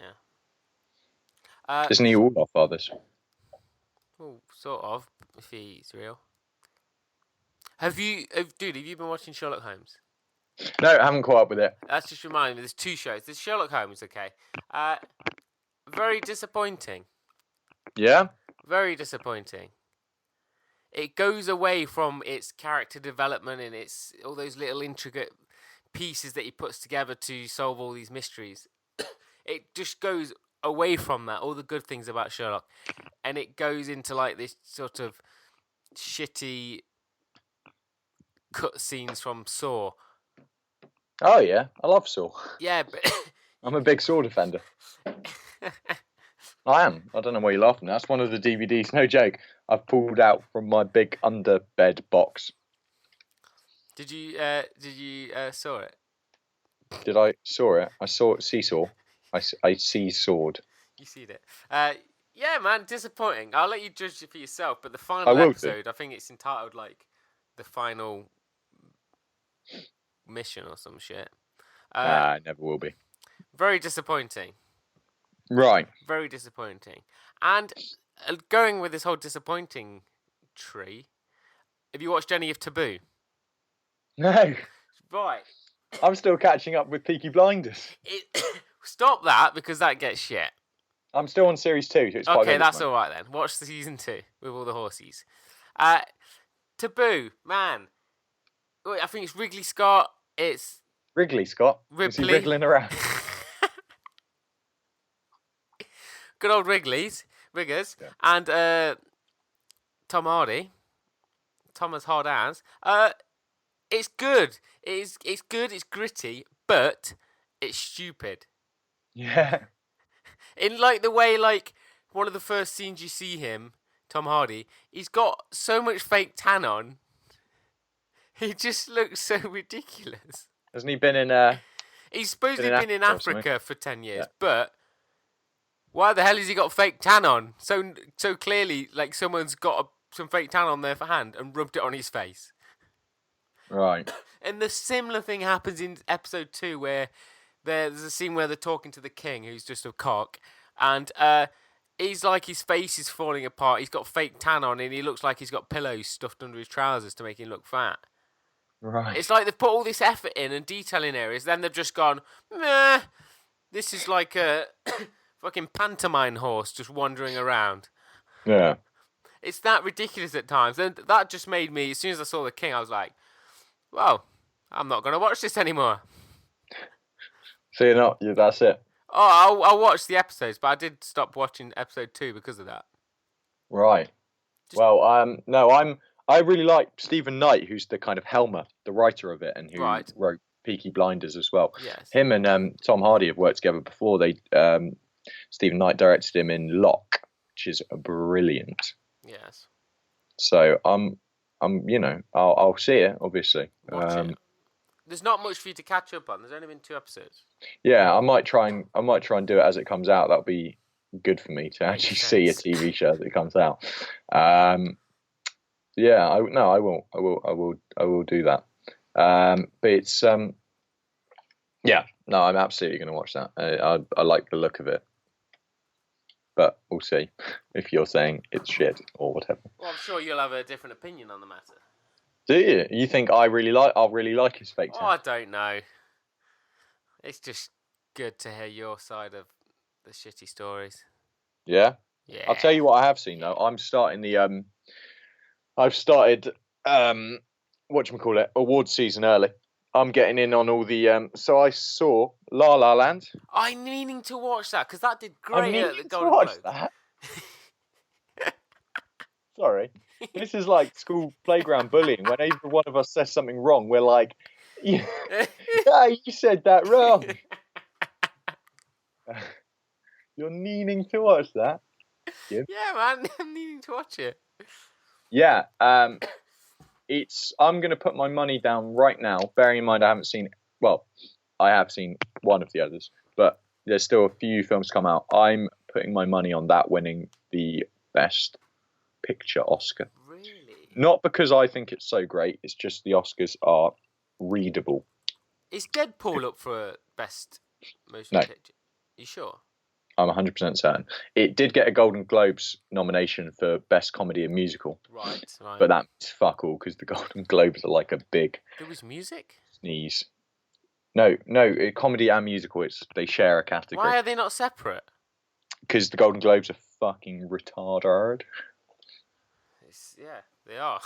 yeah. Isn't he all our fathers? Well, sort of, if he's real. Have you been watching Sherlock Holmes? No, I haven't caught up with it. That's just reminding me. There's 2 shows. There's Sherlock Holmes, okay. Very disappointing. Yeah? Very disappointing. It goes away from its character development and its all those little intricate pieces that he puts together to solve all these mysteries. It just goes away from that, all the good things about Sherlock. And it goes into like this sort of shitty cutscenes from Saw. Oh, yeah. I love Saw. Yeah, but... I'm a big Saw defender. I am. I don't know why you're laughing. That's one of the DVDs, no joke, I've pulled out from my big underbed box. Did you saw it? Did I saw it? I saw seesaw. I see sword. You seen it? Yeah, man, disappointing. I'll let you judge it for yourself. But the final episode, I think it's entitled like the final mission or some shit. It never will be. Very disappointing. Right. Very disappointing. And going with this whole disappointing tree, have you watched any of Taboo? No. Right. I'm still catching up with Peaky Blinders. Stop that, because that gets shit. I'm still on series 2. So it's okay, that's all right then. Watch the season 2 with all the horsies. Taboo, man. Wait, I think it's Ridley Scott. It's... Wrigley Scott? Ripley. Is he wriggling around? Good old Riggers, yeah. And Tom Hardy, Thomas Hard Ass. It's good. It's good. It's gritty, but it's stupid. Yeah. In like the way, like one of the first scenes you see him, Tom Hardy, he's got so much fake tan on. He just looks so ridiculous. Hasn't he been in? He's supposedly been in Africa for 10 years, but. Why the hell has he got fake tan on? So clearly, like someone's got some fake tan on their hand and rubbed it on his face. Right. And the similar thing happens in episode 2 where there's a scene where they're talking to the king, who's just a cock, and he's like his face is falling apart. He's got fake tan on and he looks like he's got pillows stuffed under his trousers to make him look fat. Right. It's like they've put all this effort in and detail in areas, then they've just gone, meh, this is like a... fucking pantomime horse just wandering around. Yeah. It's that ridiculous at times. And that just made me, as soon as I saw The King, I was like, well, I'm not going to watch this anymore. So you're not, that's it? Oh, I'll watch the episodes, but I did stop watching episode 2 because of that. Right. Well, I really like Stephen Knight, who's the kind of Helmer, the writer of it, and who wrote Peaky Blinders as well. Yes. Him and Tom Hardy have worked together before. Stephen Knight directed him in Locke, which is brilliant. Yes. So I'll see it, obviously. Watch it. There's not much for you to catch up on. There's only been 2 episodes. Yeah, I might try and do it as it comes out. That'll be good for me to actually see a TV show as it comes out. Yeah, I will do that. But it's yeah, no, I'm absolutely going to watch that. I like the look of it, but we'll see if you're saying it's shit or whatever. Well, I'm sure you'll have a different opinion on the matter. Do you? You think I'll really like his fake? Oh, I don't know. It's just good to hear your side of the shitty stories. Yeah. Yeah. I'll tell you what I have seen though. I've started awards season early. I'm getting in on all the so I saw La La Land. I'm meaning to watch that because that did great at the Golden Globes. That. Sorry, this is like school playground bullying. Whenever one of us says something wrong, we're like, "Yeah, you said that wrong." You're needing to watch that. Yeah, man, I'm needing to watch it. Yeah, I'm going to put my money down right now. Bearing in mind, I have seen one of the others, but there's still a few films to come out. I'm putting my money on that winning the Best Picture Oscar. Really? Not because I think it's so great. It's just the Oscars are readable. Is Deadpool up for Best Motion Picture? You sure? I'm 100% certain. It did get a Golden Globes nomination for Best Comedy and Musical. Right. But that's fuck all because the Golden Globes are like a big... There was music? Sneeze. No, comedy and musical, they share a category. Why are they not separate? Because the Golden Globes are fucking retarded. Yeah, they are.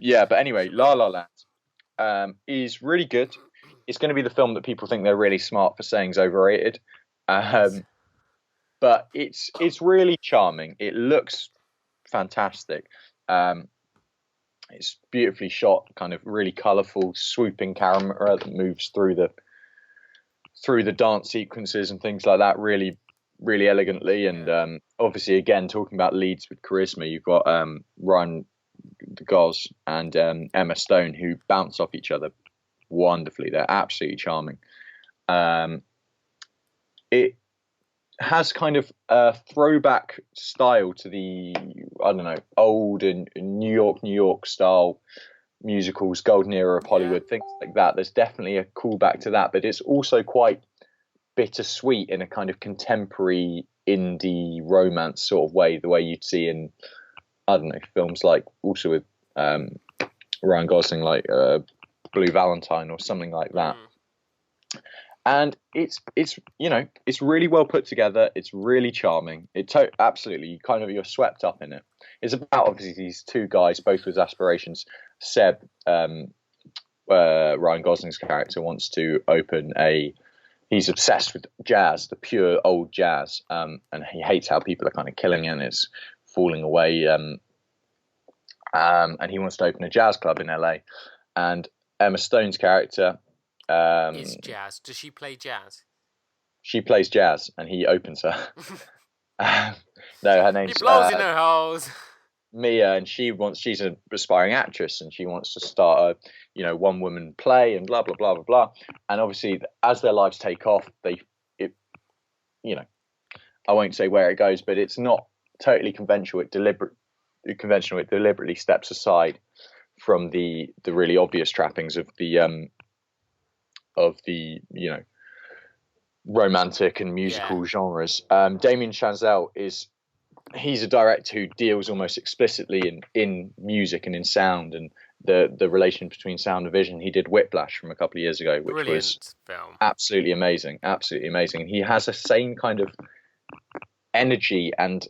Yeah, but anyway, La La Land is really good. It's going to be the film that people think they're really smart for saying is overrated. But it's really charming. It looks fantastic. It's beautifully shot, kind of really colourful, swooping camera that moves through the dance sequences and things like that really, really elegantly. And obviously, again, talking about leads with charisma, you've got Ryan Gosling and Emma Stone who bounce off each other wonderfully. They're absolutely charming. It has kind of a throwback style to the, I don't know, old and New York style musicals, golden era of Hollywood, things like that. There's definitely a callback to that, but it's also quite bittersweet in a kind of contemporary indie romance sort of way, the way you'd see in, I don't know, films like also with Ryan Gosling, like Blue Valentine or something like that. And it's really well put together. It's really charming. Absolutely, you're swept up in it. It's about obviously these two guys, both with aspirations. Seb, Ryan Gosling's character, wants to open he's obsessed with jazz, the pure old jazz, and he hates how people are kind of killing it and it's falling away. And he wants to open a jazz club in LA. And Emma Stone's character is jazz. Does she play jazz? She plays jazz, and he opens her. No, her name's he blows in her holes. Mia, and she's an aspiring actress, and she wants to start a one woman play and blah blah blah blah blah. And obviously, as their lives take off, I won't say where it goes, but it's not totally conventional. It deliberately steps aside from the really obvious trappings of the romantic and musical genres. Damien Chazelle he's a director who deals almost explicitly in music and in sound and the relation between sound and vision. He did Whiplash from a couple of years ago, which was film. Absolutely amazing. And he has the same kind of energy and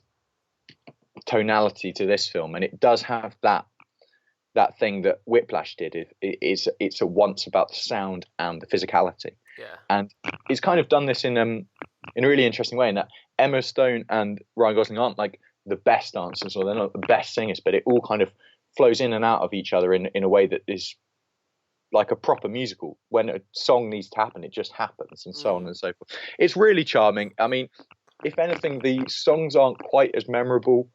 tonality to this film, and it does have that thing that Whiplash did. It's at once about the sound and the physicality. Yeah. And it's kind of done this in a really interesting way, in that Emma Stone and Ryan Gosling aren't like the best dancers, or they're not the best singers, but it all kind of flows in and out of each other in a way that is like a proper musical. When a song needs to happen, it just happens, and so on and so forth. It's really charming. I mean, if anything, the songs aren't quite as memorable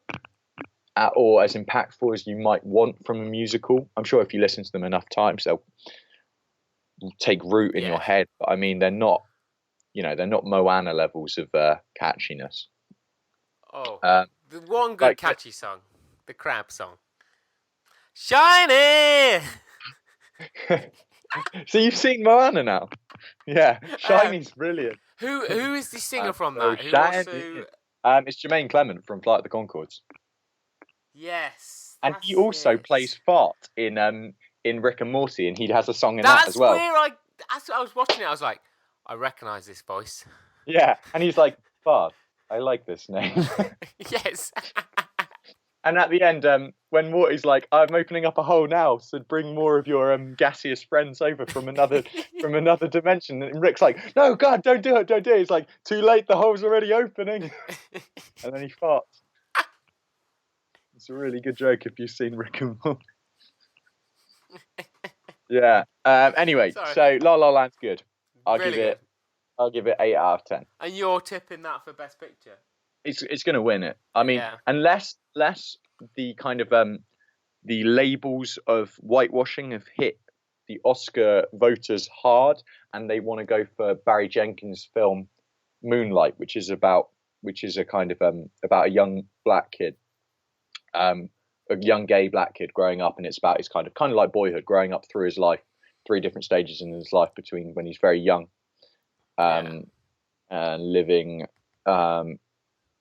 or as impactful as you might want from a musical. I'm sure if you listen to them enough times, they'll take root in your head. But I mean, they're not Moana levels of catchiness. The one good catchy song, the crab song, Shiny. So you've seen Moana now? Yeah, Shiny's brilliant. Who is the singer from that? It's Jermaine Clement from Flight of the Conchords. Yes, and he also plays Fart in Rick and Morty, and he has a song in that as well. That's where I was watching it. I was like, I recognise this voice. Yeah, and he's like, Fart, I like this name. Yes. And at the end, when Morty's like, I'm opening up a hole now, so bring more of your gaseous friends over from another dimension. And Rick's like, no, God, don't do it. He's like, too late, the hole's already opening. And then he farts. It's a really good joke if you've seen Rick and Morty. Yeah. Anyway, so La La Land's good. I'll give it 8 out of 10. And you're tipping that for Best Picture? It's going to win it. I mean, unless the kind of the labels of whitewashing have hit the Oscar voters hard, and they want to go for Barry Jenkins' film Moonlight, which is a kind of about a young black kid, a young gay black kid growing up, and it's about his kind of like Boyhood, growing up through his life, 3 different stages in his life between when he's very young, and living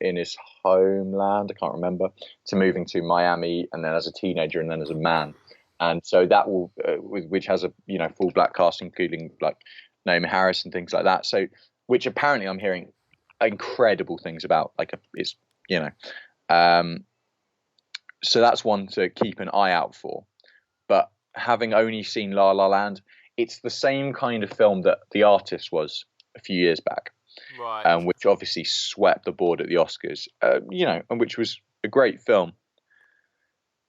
in his homeland, I can't remember, to moving to Miami, and then as a teenager, and then as a man. And so that will, which has a full black cast, including like Naomi Harris and things like that. So, which apparently I'm hearing incredible things about. Like it's so that's one to keep an eye out for. But having only seen La La Land, it's the same kind of film that The Artist was a few years back. Right. Which obviously swept the board at the Oscars, and which was a great film.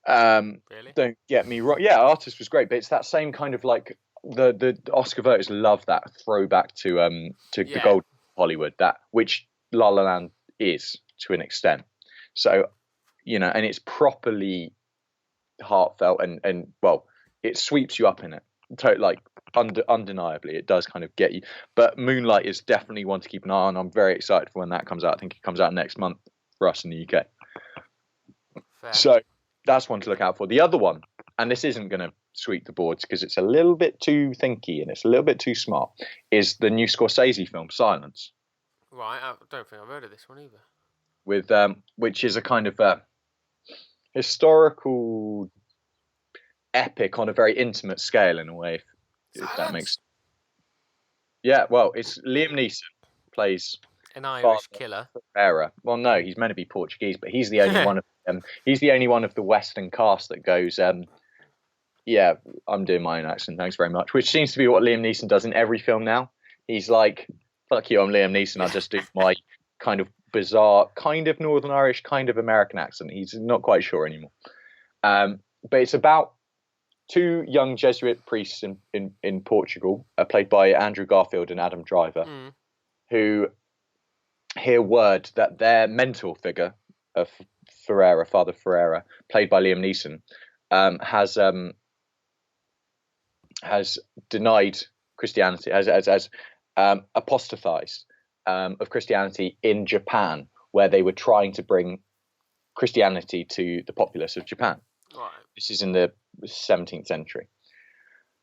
Really? Don't get me wrong. Yeah, Artist was great, but it's that same kind of like the Oscar voters love that throwback to the gold Hollywood, that which La La Land is to an extent. So, and it's properly heartfelt and well, it sweeps you up in it. Like undeniably, it does kind of get you. But Moonlight is definitely one to keep an eye on. I'm very excited for when that comes out. I think it comes out next month for us in the UK. Fair. So that's one to look out for. The other one, and this isn't going to sweep the boards because it's a little bit too thinky and it's a little bit too smart, is the new Scorsese film Silence. Right, I don't think I've heard of this one either. With which is a kind of historical epic on a very intimate scale in a way, if that makes sense. Yeah, well, it's Liam Neeson plays an Irish killer. Ferreira. Well, no, he's meant to be Portuguese, but he's the only one of them. He's the only one of the Western cast that goes, yeah, I'm doing my own accent, thanks very much, which seems to be what Liam Neeson does in every film now. He's like, fuck you, I'm Liam Neeson, I'll just do my kind of bizarre, kind of Northern Irish, kind of American accent. He's not quite sure anymore. But it's about 2 young Jesuit priests in Portugal, played by Andrew Garfield and Adam Driver, who hear word that their mentor figure of Father Ferreira, played by Liam Neeson, has denied Christianity, has apostatized of Christianity in Japan, where they were trying to bring Christianity to the populace of Japan. Right. This is in the 17th century.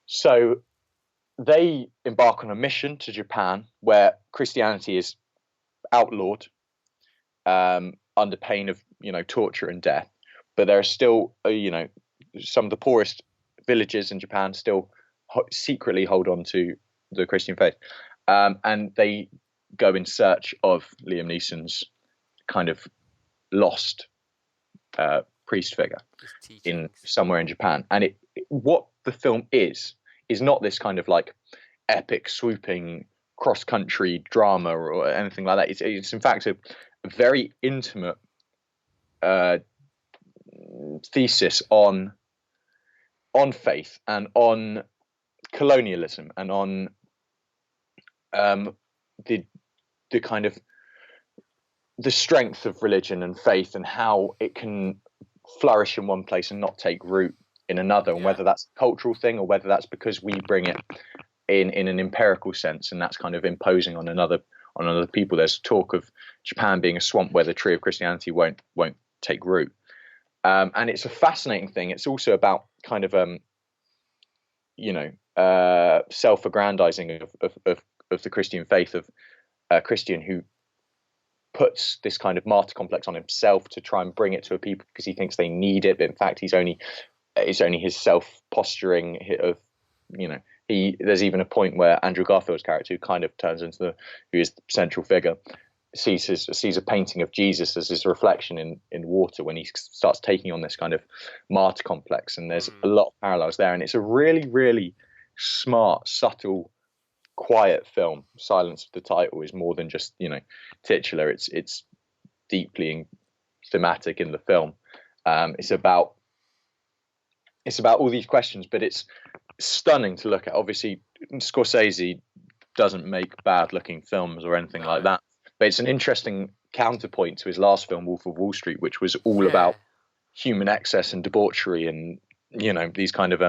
So they embark on a mission to Japan where Christianity is outlawed under pain of torture and death, but there are still some of the poorest villages in Japan still secretly hold on to the Christian faith, and they go in search of Liam Neeson's kind of lost priest figure in somewhere in Japan. And what the film is not this kind of like epic swooping cross-country drama or anything like that. It's in fact a very intimate thesis on faith and on colonialism and on the kind of the strength of religion and faith and how it can flourish in one place and not take root in another, and whether that's a cultural thing or whether that's because we bring it in an empirical sense, and that's kind of imposing on other people. There's talk of Japan being a swamp where the tree of Christianity won't take root, and it's a fascinating thing. It's also about kind of self-aggrandizing of the Christian faith, of a Christian who puts this kind of martyr complex on himself to try and bring it to a people because he thinks they need it, but in fact it's only his self posturing of, there's even a point where Andrew Garfield's character, who kind of turns into who is the central figure, sees a painting of Jesus as his reflection in water when he starts taking on this kind of martyr complex. And there's a lot of parallels there, and it's a really, really smart, subtle, quiet film. Silence of the title is more than just titular. It's deeply thematic in the film. It's about all these questions, but it's stunning to look at. Obviously, Scorsese doesn't make bad looking films or anything like that, but it's an interesting counterpoint to his last film, Wolf of Wall Street, which was all about human excess and debauchery and these kind of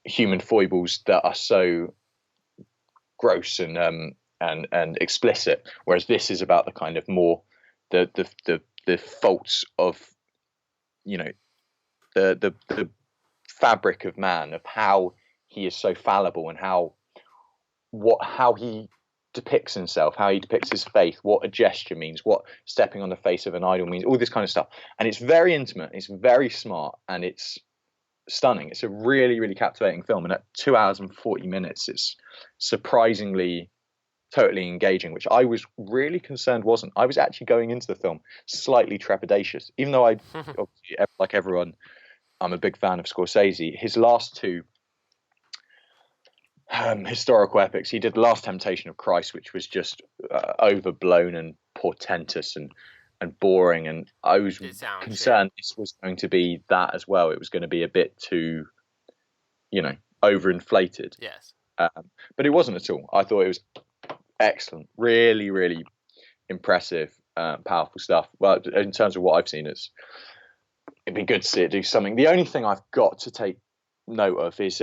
human foibles that are so gross and explicit, whereas this is about the kind of more the faults of the fabric of man, of how he is so fallible and how he depicts himself, how he depicts his faith, what a gesture means, what stepping on the face of an idol means, all this kind of stuff. And it's very intimate, it's very smart, and it's stunning. It's a really, really captivating film, and at 2 hours and 40 minutes it's surprisingly totally engaging, which I was really concerned wasn't. I was actually going into the film slightly trepidatious, even though I obviously, like everyone, I'm a big fan of Scorsese. His last two historical epics, he did Last Temptation of Christ, which was just overblown and portentous and boring, and I was concerned this was going to be that as well. It was going to be a bit too, overinflated. Yes. But it wasn't at all. I thought it was excellent, really, really impressive, powerful stuff. Well, in terms of what I've seen, it'd be good to see it do something. The only thing I've got to take note of is,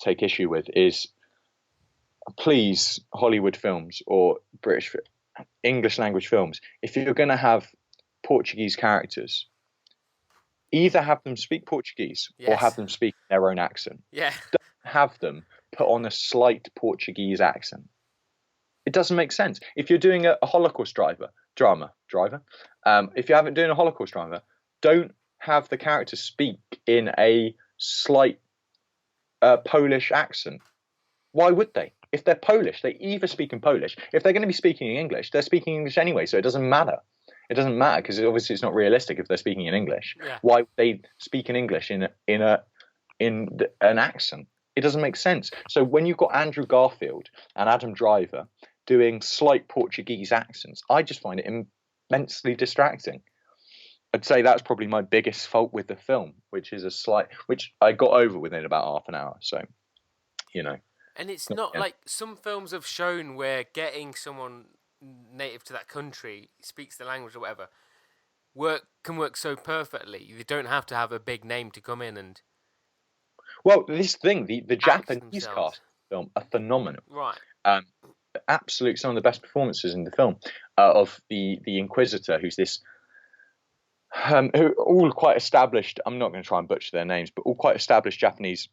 take issue with is, please, Hollywood films or British English language films, if you're going to have Portuguese characters, either have them speak Portuguese or have them speak their own accent. Yeah. Don't have them put on a slight Portuguese accent. It doesn't make sense. If you're doing a Holocaust drama, if you haven't doing a Holocaust drama, don't have the characters speak in a slight Polish accent. Why would they? If they're Polish, they either speak in Polish. If they're going to be speaking in English, they're speaking English anyway, so it doesn't matter. It doesn't matter because obviously it's not realistic if they're speaking in English. Yeah. Why would they speak in English in an accent? It doesn't make sense. So when you've got Andrew Garfield and Adam Driver doing slight Portuguese accents, I just find it immensely distracting. I'd say that's probably my biggest fault with the film, which I got over within about half an hour. So, And it's not like some films have shown where getting someone native to that country, speaks the language or whatever, can work so perfectly. You don't have to have a big name to come in and. Well, this thing, the Japanese cast film are phenomenal. Right. Absolute, some of the best performances in the film of the Inquisitor, who's this. Who all quite established. I'm not going to try and butcher their names, but all quite established Japanese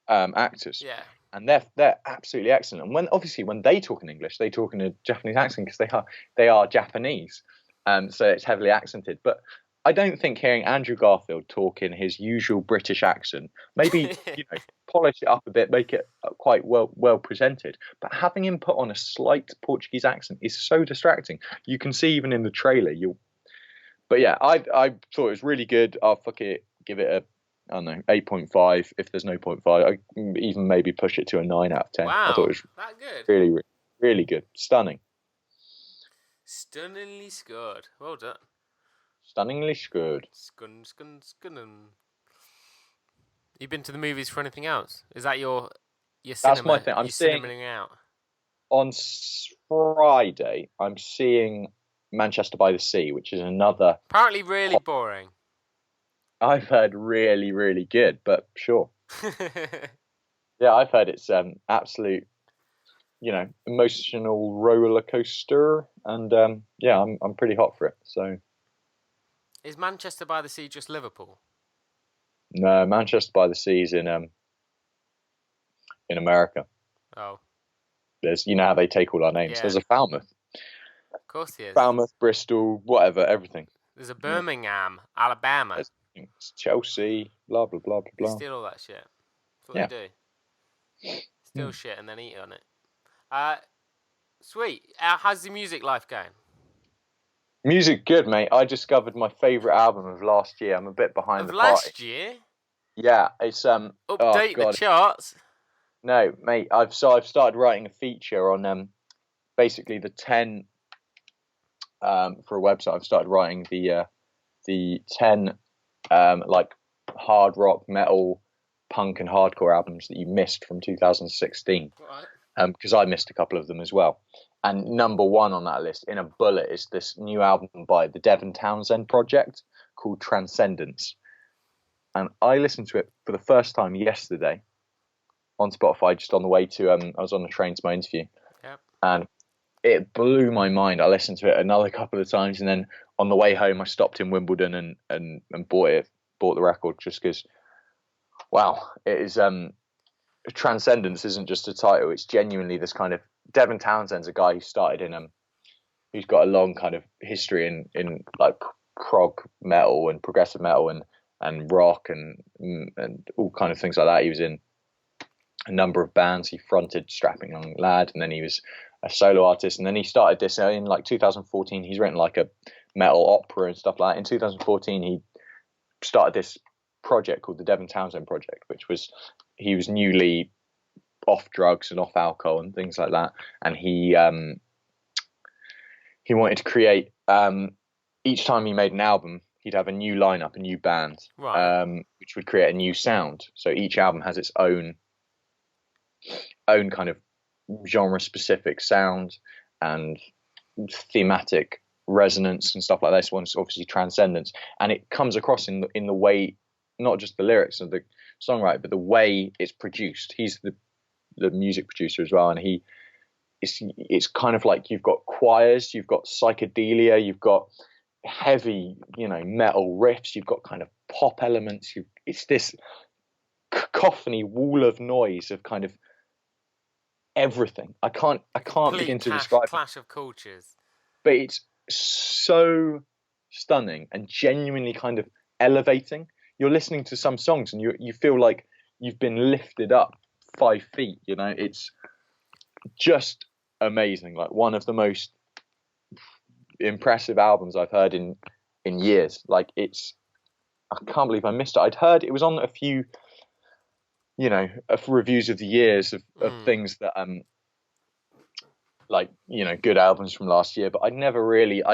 actors. Yeah. And they're absolutely excellent. And when they talk in English, they talk in a Japanese accent because they are Japanese, so it's heavily accented. But I don't think hearing Andrew Garfield talk in his usual British accent, maybe polish it up a bit, make it quite well presented, but having him put on a slight Portuguese accent is so distracting. You can see even in the trailer, But yeah, I thought it was really good. I'll give it a, I don't know, 8.5 if there's no 0.5. I even maybe push it to a 9 out of 10. Wow, I thought it was that good. Really, really good. Stunning. Stunningly good. Well done. Stunningly good. Skun. You been to the movies for anything else? Is that your cinema? That's my thing. I'm seeing out. On Friday. I'm seeing Manchester by the Sea, which is another. Apparently, really boring. I've heard really, really good, but sure. Yeah, I've heard it's absolute, emotional roller coaster, and yeah, I'm pretty hot for it. So, is Manchester by the Sea just Liverpool? No, Manchester by the Sea is in America. Oh. There's, how they take all our names. Yeah. There's a Falmouth. Of course there is. Falmouth, Bristol, whatever, everything. There's a Birmingham, Alabama. There's Chelsea, blah, blah, blah, blah, blah. They steal all that shit. That's what they do. Steal shit and then eat on it. Sweet. How's the music life going? Music good, mate. I discovered my favourite album of last year. I'm a bit behind the party. Last year? Yeah, it's update the charts. No, mate. I've started writing a feature on basically the 10 for a website. I've started writing the 10 like hard rock, metal, punk, and hardcore albums that you missed from 2016. Right. Because I missed a couple of them as well. And number one on that list, in a bullet, is this new album by the Devin Townsend project called Transcendence. And I listened to it for the first time yesterday on Spotify, just on the way to, I was on the train to my interview. Yep. And it blew my mind. I listened to it another couple of times. And then on the way home, I stopped in Wimbledon and bought the record just because, wow, it is, Transcendence isn't just a title. It's genuinely this kind of, Devin Townsend's a guy who started who's got a long kind of history in like prog metal and progressive metal and rock and all kind of things like that. He was in a number of bands. He fronted Strapping Young Lad, and then he was a solo artist. And then he started this in like 2014. He's written like a metal opera and stuff like that. In 2014, he started this project called the Devin Townsend Project, he was newly off drugs and off alcohol and things like that, and he wanted to create, each time he made an album, he'd have a new lineup, a new band, right. Which would create a new sound. So each album has its own kind of genre specific sound and thematic resonance and stuff like this. One's obviously Transcendence, and it comes across in the way, not just the lyrics of the songwriter, but the way it's produced. He's the music producer as well, and it's kind of like you've got choirs, you've got psychedelia, you've got heavy, metal riffs, you've got kind of pop elements. It's this cacophony wall of noise of kind of everything. I can't begin to describe. Clash of cultures. But it's so stunning and genuinely kind of elevating. You're listening to some songs and you feel like you've been lifted up 5 feet. It's just amazing. Like one of the most impressive albums I've heard in years. Like I can't believe I missed it. I'd heard it was on a few, reviews of the years of things that like good albums from last year, but I'd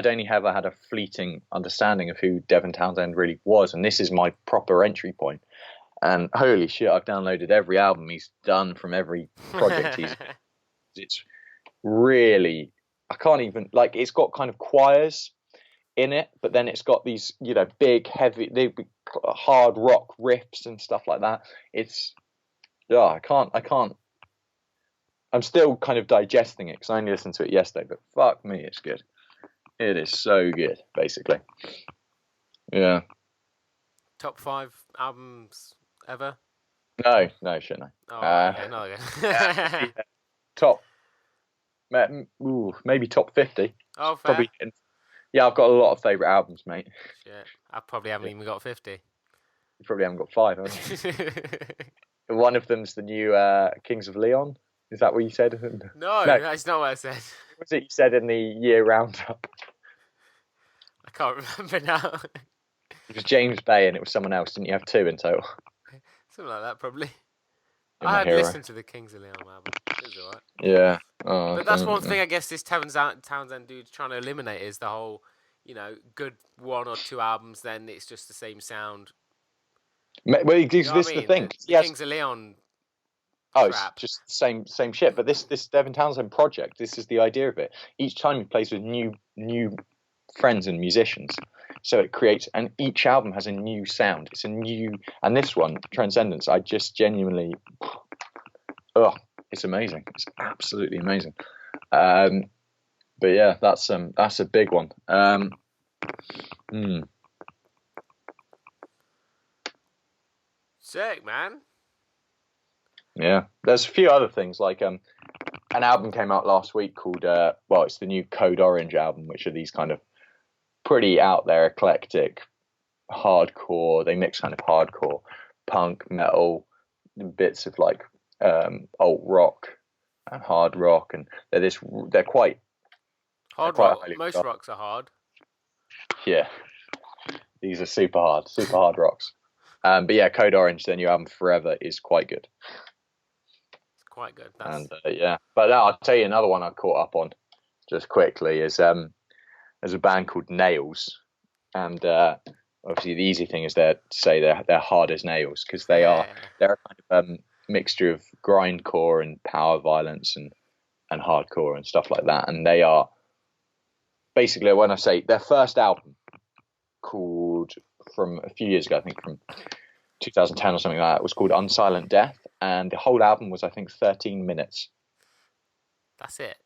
only ever had a fleeting understanding of who Devin Townsend really was, and this is my proper entry point. And holy shit, I've downloaded every album he's done from every project it's really, I can't even, like, it's got kind of choirs in it, but then it's got these, big, heavy, hard rock riffs and stuff like that. I can't. I'm still kind of digesting it because I only listened to it yesterday, but fuck me, it's good. It is so good, basically. Yeah. Top 5 albums ever? No, shouldn't I? Oh, okay, no, okay. Top, maybe top 50. Oh, fair. Probably. Yeah, I've got a lot of favourite albums, mate. Shit, I probably haven't even got 50. You probably haven't got 5, have you? One of them's the new Kings of Leon. Is that what you said? No, that's not what I said. What was it you said in the year roundup? I can't remember now. It was James Bay and it was someone else. Didn't you have 2 in total? Something like that, probably. You're I had my hero. listened to the Kings of Leon album. It was alright. Yeah. But that's one thing I guess this Townsend dude's trying to eliminate is the whole, good 1 or 2 albums, then it's just the same sound. Well, this is the thing. The Kings of Leon. Oh, crap. It's just the same shit. But this Devin Townsend project, this is the idea of it. Each time he plays with new friends and musicians, so it creates, and each album has a new sound. It's a new, and this one, Transcendence, I just genuinely, it's amazing. It's absolutely amazing. But yeah, that's a big one. Sick, man. Yeah, there's a few other things, like an album came out last week called it's the new Code Orange album, which are these kind of pretty out there, eclectic, hardcore. They mix kind of hardcore, punk, metal, bits of like alt rock and hard rock, and they're quite hard rock. Most rocks are hard. Yeah, these are super hard rocks. But yeah, Code Orange, their new album Forever, is quite good. Quite good. And but I'll tell you another one I caught up on just quickly is there's a band called Nails, and obviously the easy thing is to say they're hard as nails, because they're a kind of mixture of grindcore and power violence and hardcore and stuff like that, and they are basically, when I say their first album, called, from a few years ago, I think from 2010 or something like that, was called Unsilent Death, and the whole album was, I think, 13 minutes. That's it.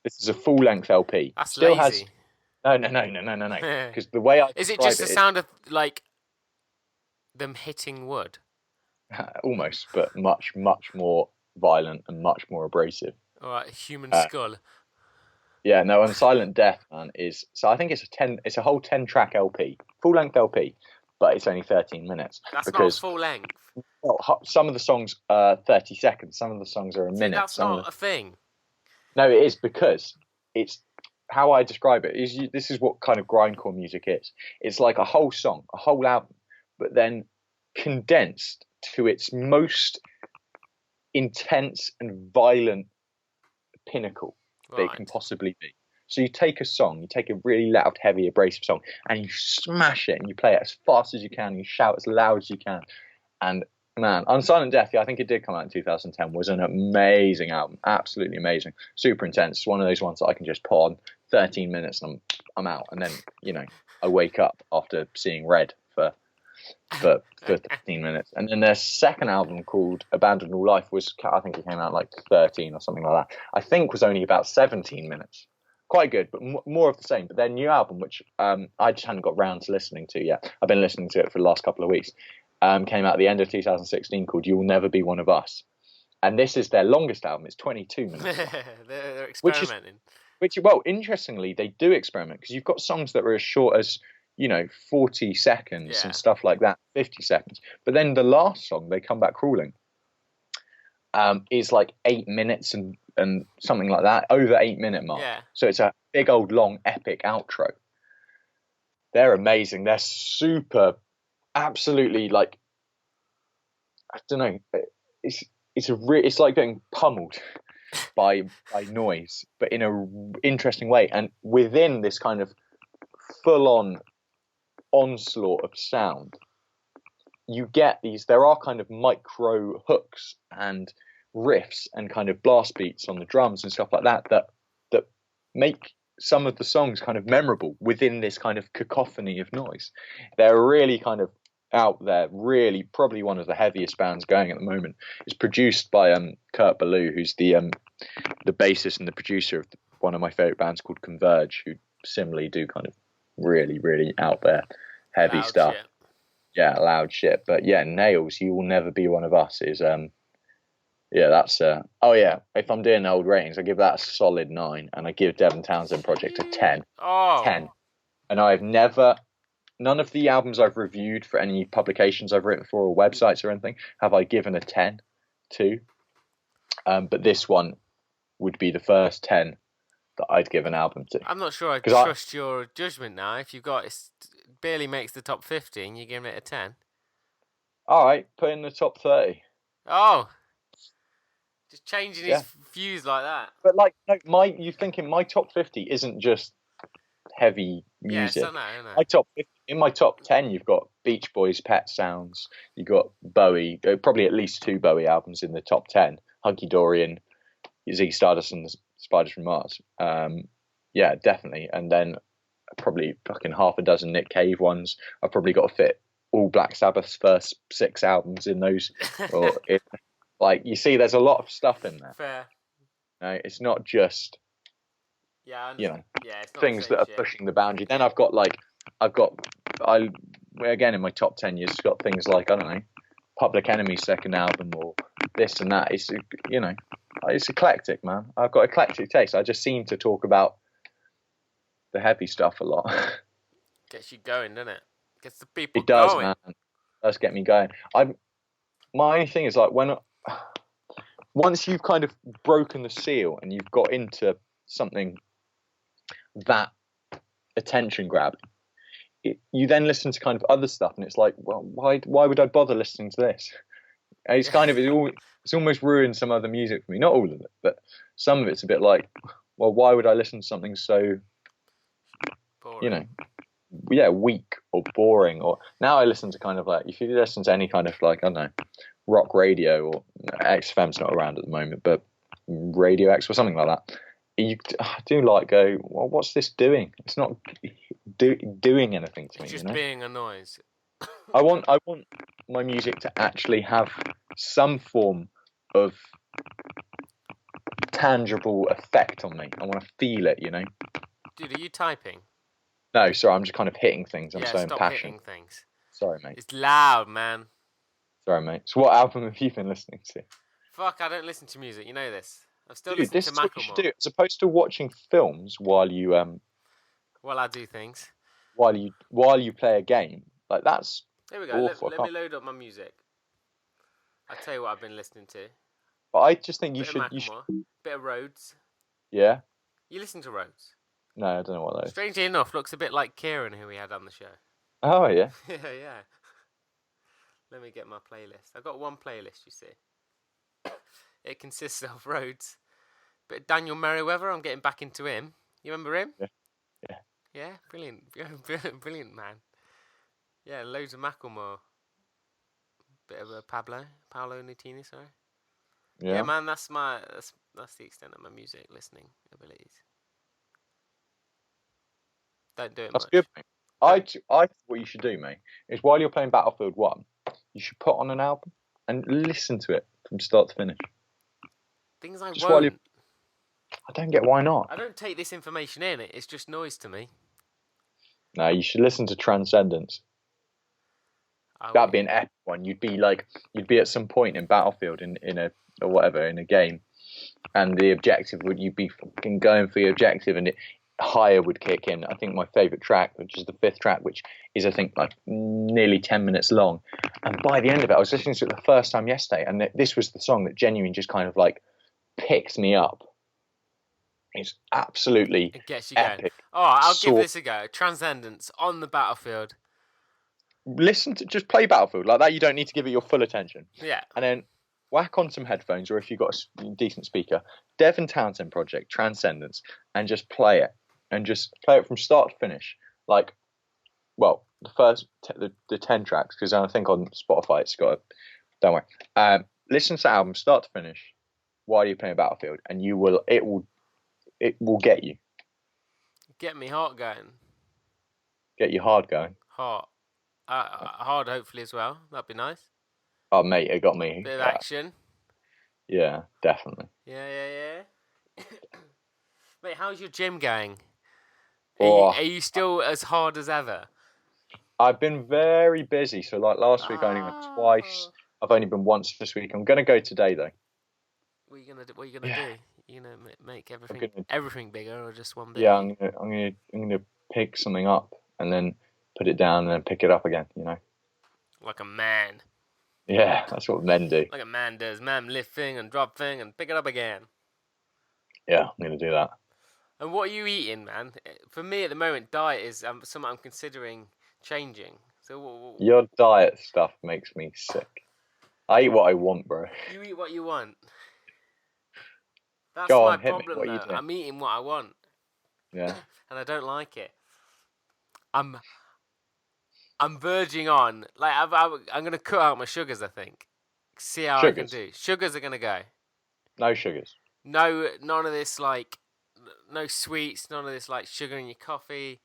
This is a full-length LP. That's still lazy. No. Because the way I is it just the sound of like them hitting wood? Almost, but much more violent and much more abrasive. All right, human skull. Yeah, no, Unsilent Death, man, is, so I think it's a whole 10-track LP, full-length LP, but it's only 13 minutes. That's not full length. Well, some of the songs are 30 seconds, some of the songs are a minute. That's not a thing. No, it is, because it's, how I describe it is, this is what kind of grindcore music is. It's like a whole song, a whole album, but then condensed to its most intense and violent pinnacle that it can possibly be. So you take a song, you take a really loud, heavy, abrasive song, and you smash it, and you play it as fast as you can, you shout as loud as you can. And man, Unsilent Death, I think it did come out in 2010, was an amazing album, absolutely amazing, super intense. It's one of those ones that I can just put on 13 minutes and I'm out, and then I wake up after seeing red for 13 minutes. And then their second album, called Abandoned All Life, was, I think it came out like 13 or something like that, I think was only about 17 minutes. Quite good, but more of the same. But their new album, which I just hadn't got round to listening to yet, I've been listening to it for the last couple of weeks, came out at the end of 2016, called You'll Never Be One of Us. And this is their longest album. It's 22 minutes. They're experimenting. Which, well, interestingly, they do experiment, because you've got songs that are as short as 40 seconds and stuff like that, 50 seconds. But then the last song, They Come Back Crawling, is like 8 minutes and something like that, over 8 minute mark. Yeah. So it's a big old long epic outro. They're amazing. They're super, absolutely, like, I don't know. It's like getting pummeled by noise, but in a interesting way. And within this kind of full on onslaught of sound, you get these, there are kind of micro hooks and riffs and kind of blast beats on the drums and stuff like that that make some of the songs kind of memorable within this kind of cacophony of noise. They're really kind of out there, really probably one of the heaviest bands going at the moment. It's produced by Kurt Ballou, who's the bassist and the producer of one of my favorite bands called Converge, who similarly do kind of really, really out there heavy loud stuff. Shit. Yeah, loud shit. But yeah, Nails, You Will Never Be One of Us is that's if I'm doing old ratings, I give that a solid 9, and I give Devin Townsend Project a 10. 10. And I've never, none of the albums I've reviewed for any publications I've written for or websites or anything have I given a 10 to. But this one would be the first 10 that I'd give an album to. I'm not sure I trust your judgment now. If you've got it barely makes the top 50 and you're giving it a 10. All right, put in the top 30. Oh, just changing his views like that. But like, no, you thinking my top 50 isn't just heavy music. Yeah, I know. In my top 10, you've got Beach Boys, Pet Sounds. You've got Bowie. Probably at least 2 Bowie albums in the top 10. Hunky Dory and Ziggy Stardust and the Spiders from Mars. Yeah, definitely. And then probably fucking half a dozen Nick Cave ones. I've probably got to fit all Black Sabbath's first 6 albums in those. Like, you see, there's a lot of stuff in there. Fair. No, it's not just, things that are pushing the boundary. Then again, in my top 10 years, got things like, I don't know, Public Enemy's second album or this and that. It's, it's eclectic, man. I've got eclectic taste. I just seem to talk about the heavy stuff a lot. Gets you going, doesn't it? Gets the people going. It does, going. man. It does get me going. My only thing is, like, once you've kind of broken the seal and you've got into something that attention grab, you then listen to kind of other stuff, and it's like, well, why would I bother listening to this? And it's kind of it's almost ruined some other music for me. Not all of it, but some of it's a bit like, well, why would I listen to something so boring. Weak or boring? Or now I listen to kind of like, if you listen to any kind of like, I don't know, rock radio, or XFM's not around at the moment, but Radio X or something like that, you do like go, well, what's this doing? It's not doing anything to me. It's just being a noise. I want my music to actually have some form of tangible effect on me. I want to feel it, Dude, are you typing? No, sorry, I'm just kind of hitting things. I'm so stop impassioned. Hitting things. Sorry, mate. It's loud, man. Sorry, mate. So what album have you been listening to? Fuck, I don't listen to music. You know this. I'm still listening to Macklemore. This is what you should do. As opposed to watching films while you while I do things. While you play a game, like that's. There we go. Let me load up my music. I'll tell you what I've been listening to. But I just think you should. Bit of Rhodes. Yeah. You listen to Rhodes? No, I don't know what that is. Strangely enough, looks a bit like Kieran, who we had on the show. Oh yeah. yeah. Let me get my playlist. I've got one playlist, you see. It consists of Rhodes, bit of Daniel Merriweather. I'm getting back into him. You remember him? Yeah. Yeah, brilliant, brilliant man. Yeah, loads of Macklemore. Bit of a Paolo Nutini, sorry. Yeah, man, that's the extent of my music listening abilities. Don't do it That's much. good, mate. I think what you should do, mate, is while you're playing Battlefield 1, you should put on an album and listen to it from start to finish. Things I won't. I don't get why not. I don't take this information in. It's just noise to me. No, you should listen to Transcendence. That'd be an epic one. You'd be at some point in Battlefield in a game, and the objective you'd be fucking going for your objective, and Higher would kick in. I think my favourite track, which is the 5th track, which is I think like nearly 10 minutes long, and by the end of it, I was listening to it the first time yesterday, and this was the song that genuinely just kind of like picked me up. It's absolutely it gets you epic. Going. Oh, I'll give this a go. Transcendence on the Battlefield. Just play Battlefield like that. You don't need to give it your full attention. Yeah. And then whack on some headphones, or if you've got a decent speaker, Devin Townsend project, Transcendence, and just play it. And just play it from start to finish. Like, well, the first, the 10 tracks, because I think on Spotify it's got don't worry. Listen to the album, start to finish, while you're playing Battlefield, and it will get you. Get me heart going. Get your hard going. Heart. Hard, hopefully, as well. That'd be nice. Oh, mate, it got me. Bit of action. Yeah, definitely. Yeah. Mate, how's your gym going? Are you still as hard as ever? I've been very busy. So, like last week, I only went twice. I've only been once this week. I'm going to go today, though. What are you going to do? You gonna make everything bigger, or just one bit? Yeah, I'm gonna pick something up and then put it down and then pick it up again. Like a man. Yeah, that's what men do. Like a man does. Man lift thing and drop thing and pick it up again. Yeah, I'm gonna do that. And what are you eating, man? For me, at the moment, diet is something I'm considering changing. So your diet stuff makes me sick. I eat what I want, bro. You eat what you want. That's Go my on, hit me. problem, What are you though. doing? I'm eating what I want. Yeah. And I don't like it. I'm verging on. Like I'm gonna cut out my sugars. I think. See how I can do. Sugars are gonna go. No sugars. No, none of this like, no sweets. None of this like sugar in your coffee.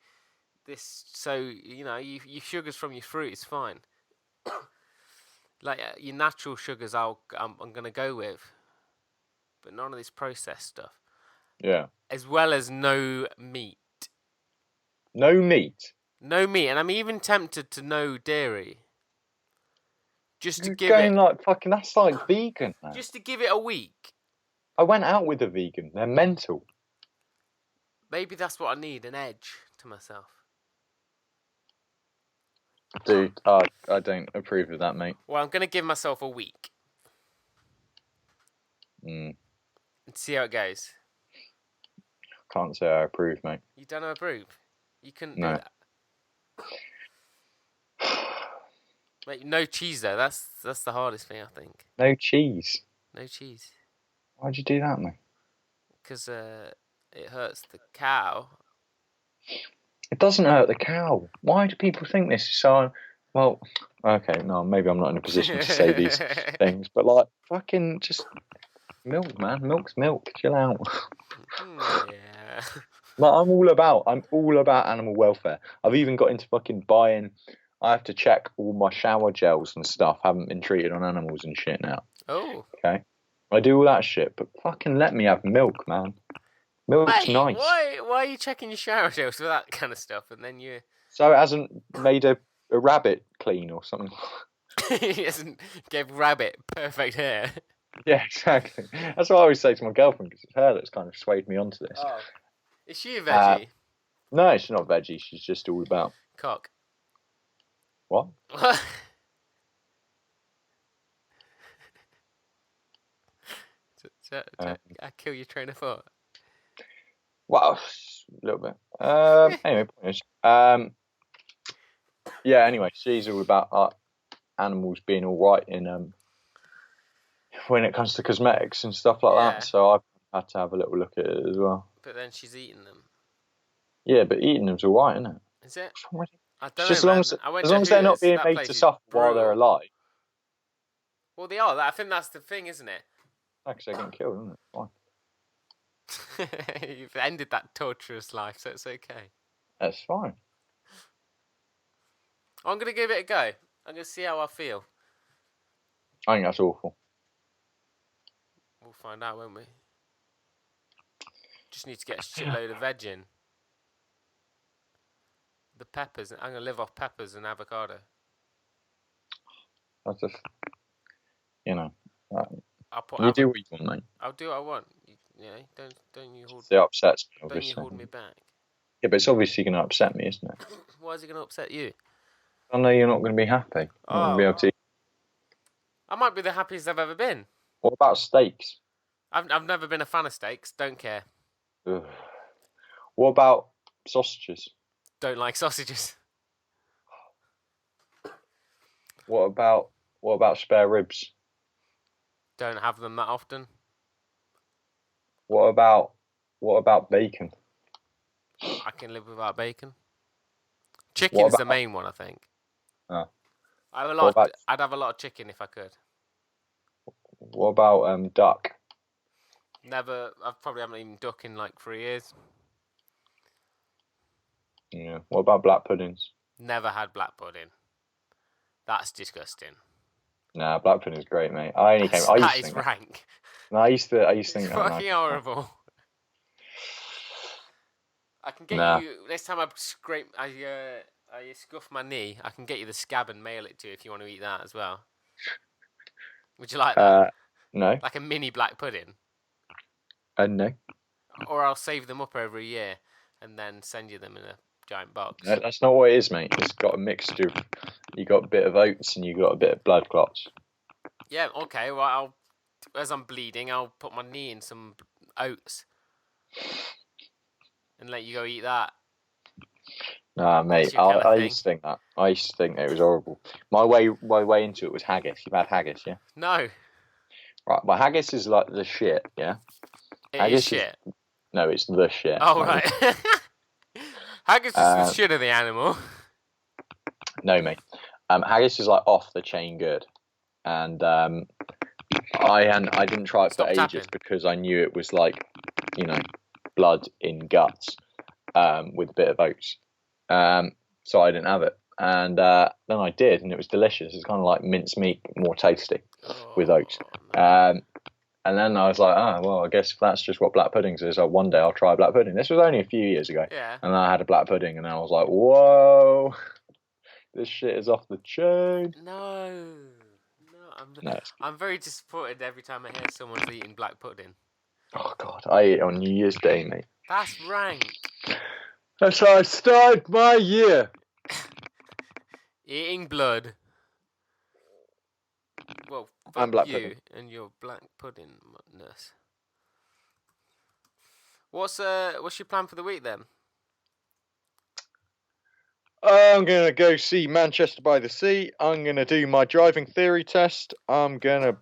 So your sugars from your fruit is fine. Like your natural sugars, I'm gonna go with, but none of this processed stuff. Yeah. As well as no meat. No meat. No meat, and I'm even tempted to no dairy. Just to give it like fucking. That's like vegan, man. Just to give it a week. I went out with a vegan. They're mental. Maybe that's what I need, an edge to myself. Dude, I don't approve of that, mate. Well, I'm going to give myself a week. And see how it goes. Can't say I approve, mate. You don't approve? You couldn't do that? Mate, no cheese, though. That's the hardest thing, I think. No cheese? No cheese. Why'd you do that, mate? Because it hurts the cow. It doesn't hurt the cow. Why do people think this is so... Well, okay, no, maybe I'm not in a position to say these things, but like, fucking just milk, man. Milk's milk. Chill out. Yeah. But I'm all about animal welfare. I've even got into fucking buying... I have to check all my shower gels and stuff haven't been treated on animals and shit now. Oh. Okay. I do all that shit, but fucking let me have milk, man. Milk's nice. Why are you checking your shower gels for that kind of stuff, and then you... So it hasn't made a rabbit clean or something? He hasn't gave rabbit perfect hair. Yeah, exactly. That's what I always say to my girlfriend, because it's her that's kind of swayed me onto this. Oh. Is she a veggie? No, she's not veggie. She's just all about... Cock. What? I kill your train of thought. Well, a little bit. Anyway, yeah. Anyway, she's all about animals being all right in when it comes to cosmetics and stuff like that. So I've had to have a little look at it as well. But then she's eating them. Yeah, but eating them's all right, isn't it? Is it? I don't know. As long as they're not being made to suffer while they're alive. Well, they are. I think that's the thing, isn't it? Because they're getting killed, isn't it? Fine. You've ended that torturous life, so it's okay. That's fine. I'm going to give it a go. I'm going to see how I feel. I think that's awful. We'll find out, won't we? Just need to get a shitload of veg in. The peppers. I'm going to live off peppers and avocado. That's just, you know. You do what you want, mate. I'll do what I want. Don't you hold. It upsets me, obviously. Don't you hold me back. Yeah, but it's obviously going to upset me, isn't it? Why is it going to upset you? I know you're not going to be happy. Be able to... I might be the happiest I've ever been. What about steaks? I've never been a fan of steaks. Don't care. Ugh. What about sausages? Don't like sausages. What about spare ribs? Don't have them that often. What about bacon? I can live without bacon. Chicken's the main one, I think. Oh. I'd have a lot of chicken if I could. What about duck? Never. I probably haven't eaten duck in like 3 years. Yeah. What about black puddings? Never had black pudding. That's disgusting. Nah, black pudding is great, mate. That is rank. No, I used to think it's fucking horrible. I can get you next time I scuff my knee. I can get you the scab and mail it to you if you want to eat that as well. Would you like that? No. Like a mini black pudding. No. Or I'll save them up over a year and then send you them in a giant box. No, that's not what it is, mate. It's got a mixture. You got a bit of oats and you got a bit of blood clots. Yeah. Okay. Well, as I'm bleeding, I'll put my knee in some oats. and let you go eat that. Nah, mate, I used to think that. I used to think it was horrible. My way into it was haggis. You've had haggis, yeah? No. Right, well, haggis is like the shit, yeah? Haggis is shit? No, it's the shit. Oh, like, right. Haggis is the shit of the animal. No, mate. Haggis is like off the chain good. And I didn't try it for ages because I knew it was like, blood in guts with a bit of oats. So I didn't have it. And then I did, and it was delicious. It's kind of like mincemeat, more tasty with oats. No. And then I was like, well, I guess that's just what black puddings is. One day I'll try black pudding. This was only a few years ago. Yeah. And then I had a black pudding, and I was like, whoa, this shit is off the chain. No, I'm very disappointed every time I hear someone's eating black pudding. Oh, God, I eat it on New Year's Day, mate. That's rank. That's how I started my year. Eating blood. Well, I'm black you pudding. And your black puddingness. What's your plan for the week then? I'm gonna go see Manchester by the Sea. I'm gonna do my driving theory test. I'm gonna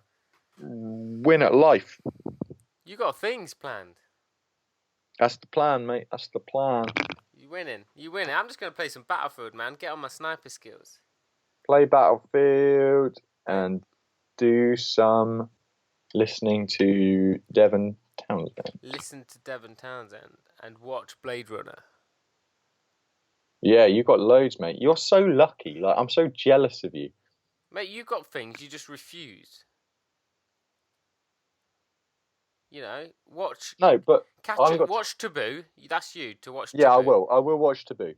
win at life. You got things planned. That's the plan, mate. That's the plan. You winning. I'm just gonna play some Battlefield, man. Get on my sniper skills. Play Battlefield and do some listening to Devin Townsend. Listen to Devin Townsend and watch Blade Runner. Yeah, you got loads, mate. You're so lucky. Like, I'm so jealous of you. Mate, you got things, you just refuse. Watch. No, but watch Taboo. That's you to watch. Yeah, Taboo. I will watch Taboo.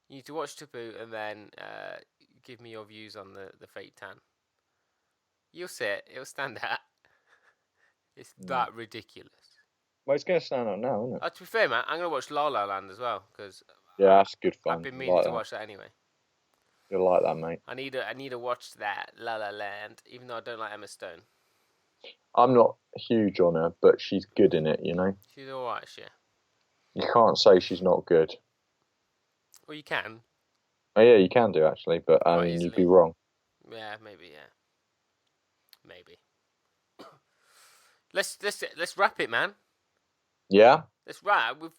You need to watch Taboo and then give me your views on the Fate Tan. You'll see it. It'll stand out. It's that ridiculous. Well, it's going to stand out now, isn't it? To be fair, man, I'm going to watch La La Land as well because that's good fun. I've been meaning to watch that anyway. You'll like that, mate. I need to watch that La La Land, even though I don't like Emma Stone. I'm not huge on her, but she's good in it, She's alright, yeah. You can't say she's not good. Well, you can. Oh, yeah, you can do, actually, but you'd be wrong. Yeah, maybe, yeah. Maybe. Let's wrap it, man. Yeah? Let's wrap. We've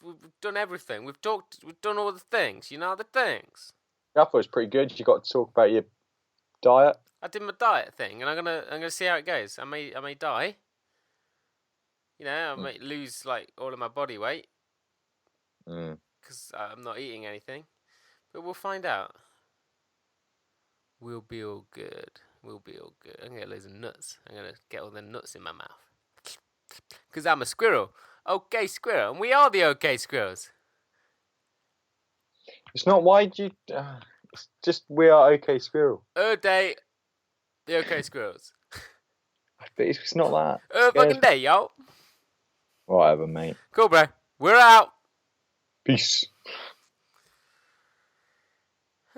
done everything. We've done all the things. The things. I thought it was pretty good. You got to talk about your diet. I did my diet thing, and I'm gonna see how it goes. I may die. I might lose like all of my body weight because I'm not eating anything. But we'll find out. We'll be all good. I'm gonna get loads of nuts. I'm gonna get all the nuts in my mouth because I'm a squirrel. Okay, squirrel, and we are the okay squirrels. It's not why do you. It's just we are okay squirrel. Day. The okay squirrels. But it's not that. Fucking day, yo. Whatever, mate. Cool, bro. We're out. Peace.